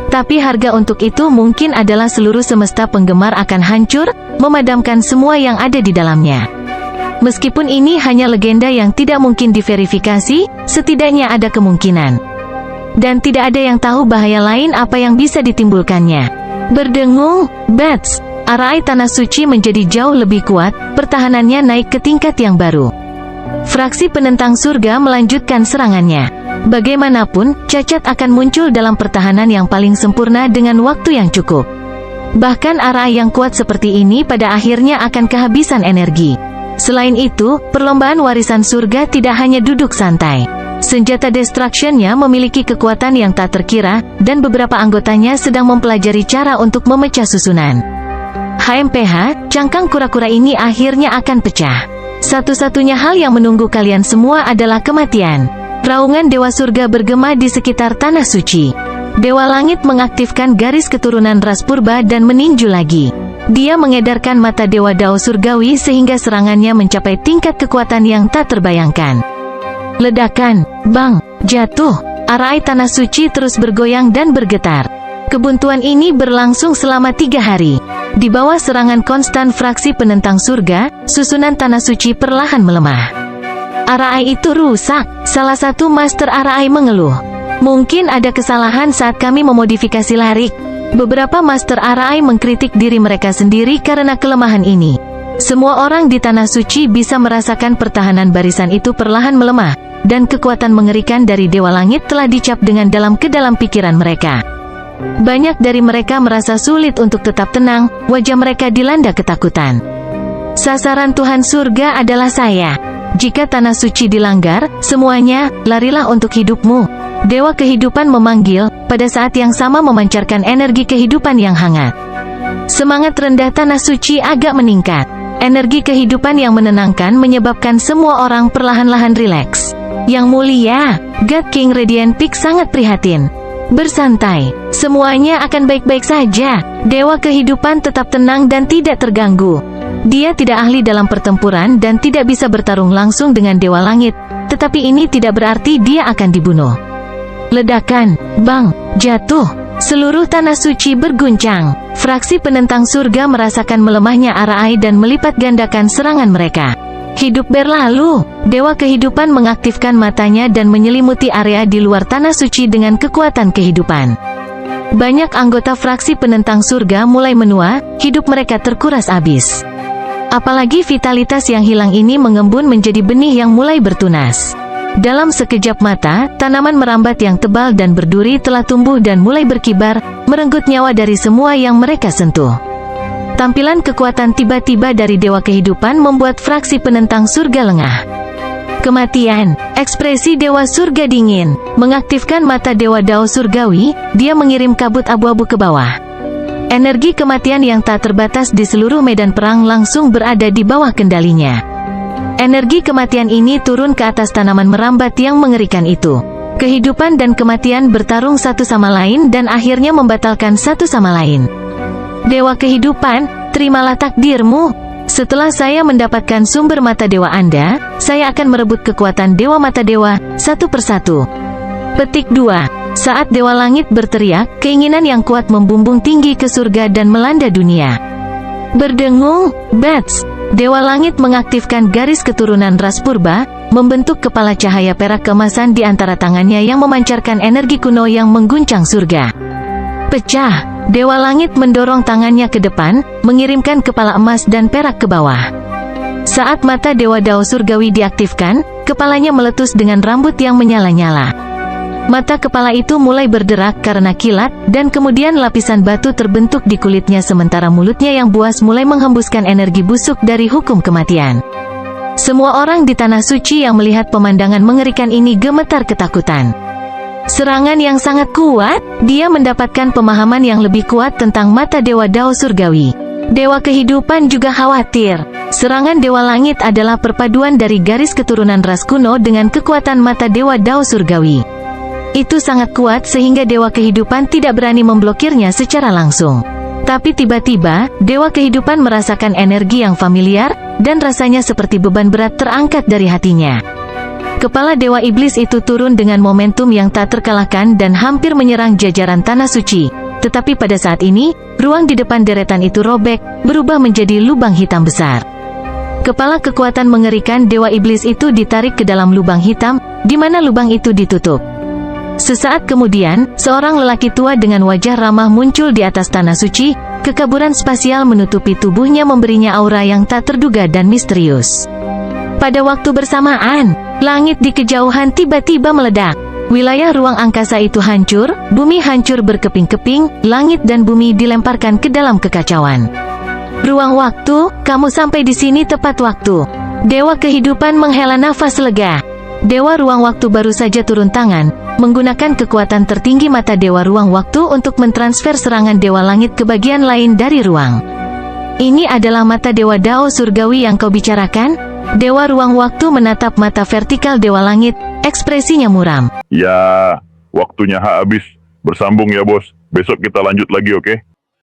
Tapi harga untuk itu mungkin adalah seluruh semesta penggemar akan hancur, memadamkan semua yang ada di dalamnya. Meskipun ini hanya legenda yang tidak mungkin diverifikasi, setidaknya ada kemungkinan. Dan tidak ada yang tahu bahaya lain apa yang bisa ditimbulkannya. Berdengung, Bats. Arai Tanah Suci menjadi jauh lebih kuat, pertahanannya naik ke tingkat yang baru. Fraksi penentang surga melanjutkan serangannya. Bagaimanapun, cacat akan muncul dalam pertahanan yang paling sempurna dengan waktu yang cukup. Bahkan Arai yang kuat seperti ini pada akhirnya akan kehabisan energi. Selain itu, perlombaan warisan surga tidak hanya duduk santai. Senjata destruction-nya memiliki kekuatan yang tak terkira, dan beberapa anggotanya sedang mempelajari cara untuk memecah susunan. HMPH, cangkang kura-kura ini akhirnya akan pecah. Satu-satunya hal yang menunggu kalian semua adalah kematian. Raungan Dewa Surga bergema di sekitar Tanah Suci. Dewa Langit mengaktifkan garis keturunan ras purba dan meninju lagi. Dia mengedarkan mata Dewa Dao Surgawi sehingga serangannya mencapai tingkat kekuatan yang tak terbayangkan. Ledakan, bang, jatuh. Arai Tanah Suci terus bergoyang dan bergetar. Kebuntuan ini berlangsung selama 3 hari. Di bawah serangan konstan fraksi penentang surga, susunan Tanah Suci perlahan melemah. Arai itu rusak, salah satu Master Arai mengeluh. Mungkin ada kesalahan saat kami memodifikasi larik. Beberapa Master Arai mengkritik diri mereka sendiri karena kelemahan ini. Semua orang di Tanah Suci bisa merasakan pertahanan barisan itu perlahan melemah, dan kekuatan mengerikan dari Dewa Langit telah dicap dengan dalam ke dalam pikiran mereka. Banyak dari mereka merasa sulit untuk tetap tenang, wajah mereka dilanda ketakutan. Sasaran Tuhan Surga adalah saya. Jika Tanah Suci dilanggar, semuanya, larilah untuk hidupmu. Dewa Kehidupan memanggil, pada saat yang sama memancarkan energi kehidupan yang hangat. Semangat rendah Tanah Suci agak meningkat. Energi kehidupan yang menenangkan menyebabkan semua orang perlahan-lahan rileks. Yang mulia, God King Radiant Peak sangat prihatin. Bersantai, semuanya akan baik-baik saja. Dewa Kehidupan tetap tenang dan tidak terganggu. Dia tidak ahli dalam pertempuran dan tidak bisa bertarung langsung dengan Dewa Langit, tetapi ini tidak berarti dia akan dibunuh. Ledakan, bang, jatuh. Seluruh Tanah Suci berguncang. Fraksi penentang surga merasakan melemahnya Arai dan melipat gandakan serangan mereka. Hidup berlalu. Dewa Kehidupan mengaktifkan matanya dan menyelimuti area di luar Tanah Suci dengan kekuatan kehidupan. Banyak anggota fraksi penentang surga mulai menua, hidup mereka terkuras habis. Apalagi vitalitas yang hilang ini mengembun menjadi benih yang mulai bertunas. Dalam sekejap mata, tanaman merambat yang tebal dan berduri telah tumbuh dan mulai berkibar, merenggut nyawa dari semua yang mereka sentuh. Tampilan kekuatan tiba-tiba dari Dewa Kehidupan membuat fraksi penentang surga lengah. Kematian, ekspresi Dewa Surga dingin, mengaktifkan mata Dewa Dao Surgawi, dia mengirim kabut abu-abu ke bawah. Energi kematian yang tak terbatas di seluruh medan perang langsung berada di bawah kendalinya. Energi kematian ini turun ke atas tanaman merambat yang mengerikan itu. Kehidupan dan kematian bertarung satu sama lain dan akhirnya membatalkan satu sama lain. Dewa Kehidupan, terimalah takdirmu. Setelah saya mendapatkan sumber mata dewa Anda, saya akan merebut kekuatan Dewa Mata Dewa, satu persatu. Petik 2. Saat Dewa Langit berteriak, keinginan yang kuat membumbung tinggi ke surga dan melanda dunia. Berdengung, Bats. Dewa Langit mengaktifkan garis keturunan ras purba, membentuk kepala cahaya perak keemasan di antara tangannya yang memancarkan energi kuno yang mengguncang surga. Pecah. Dewa Langit mendorong tangannya ke depan, mengirimkan kepala emas dan perak ke bawah. Saat mata Dewa Dao Surgawi diaktifkan, kepalanya meletus dengan rambut yang menyala-nyala. Mata kepala itu mulai berderak karena kilat, dan kemudian lapisan batu terbentuk di kulitnya sementara mulutnya yang buas mulai menghembuskan energi busuk dari hukum kematian. Semua orang di Tanah Suci yang melihat pemandangan mengerikan ini gemetar ketakutan. Serangan yang sangat kuat, dia mendapatkan pemahaman yang lebih kuat tentang mata Dewa Dao Surgawi. Dewa Kehidupan juga khawatir. Serangan Dewa Langit adalah perpaduan dari garis keturunan ras kuno dengan kekuatan mata Dewa Dao Surgawi. Itu sangat kuat sehingga Dewa Kehidupan tidak berani memblokirnya secara langsung. Tapi tiba-tiba, Dewa Kehidupan merasakan energi yang familiar, dan rasanya seperti beban berat terangkat dari hatinya. Kepala Dewa Iblis itu turun dengan momentum yang tak terkalahkan dan hampir menyerang jajaran Tanah Suci. Tetapi pada saat ini, ruang di depan deretan itu robek, berubah menjadi lubang hitam besar. Kepala kekuatan mengerikan Dewa Iblis itu ditarik ke dalam lubang hitam, di mana lubang itu ditutup. Sesaat kemudian, seorang lelaki tua dengan wajah ramah muncul di atas Tanah Suci. Kekaburan spasial menutupi tubuhnya memberinya aura yang tak terduga dan misterius. Pada waktu bersamaan, langit di kejauhan tiba-tiba meledak. Wilayah ruang angkasa itu hancur, bumi hancur berkeping-keping, langit dan bumi dilemparkan ke dalam kekacauan. Ruang waktu, kamu sampai di sini tepat waktu. Dewa Kehidupan menghela nafas lega. Dewa Ruang Waktu baru saja turun tangan, menggunakan kekuatan tertinggi mata Dewa Ruang Waktu untuk mentransfer serangan Dewa Langit ke bagian lain dari ruang. Ini adalah mata Dewa Dao Surgawi yang kau bicarakan? Dewa Ruang Waktu menatap mata vertikal Dewa Langit, ekspresinya muram. Ya, waktunya habis. Bersambung ya bos. Besok kita lanjut lagi, oke?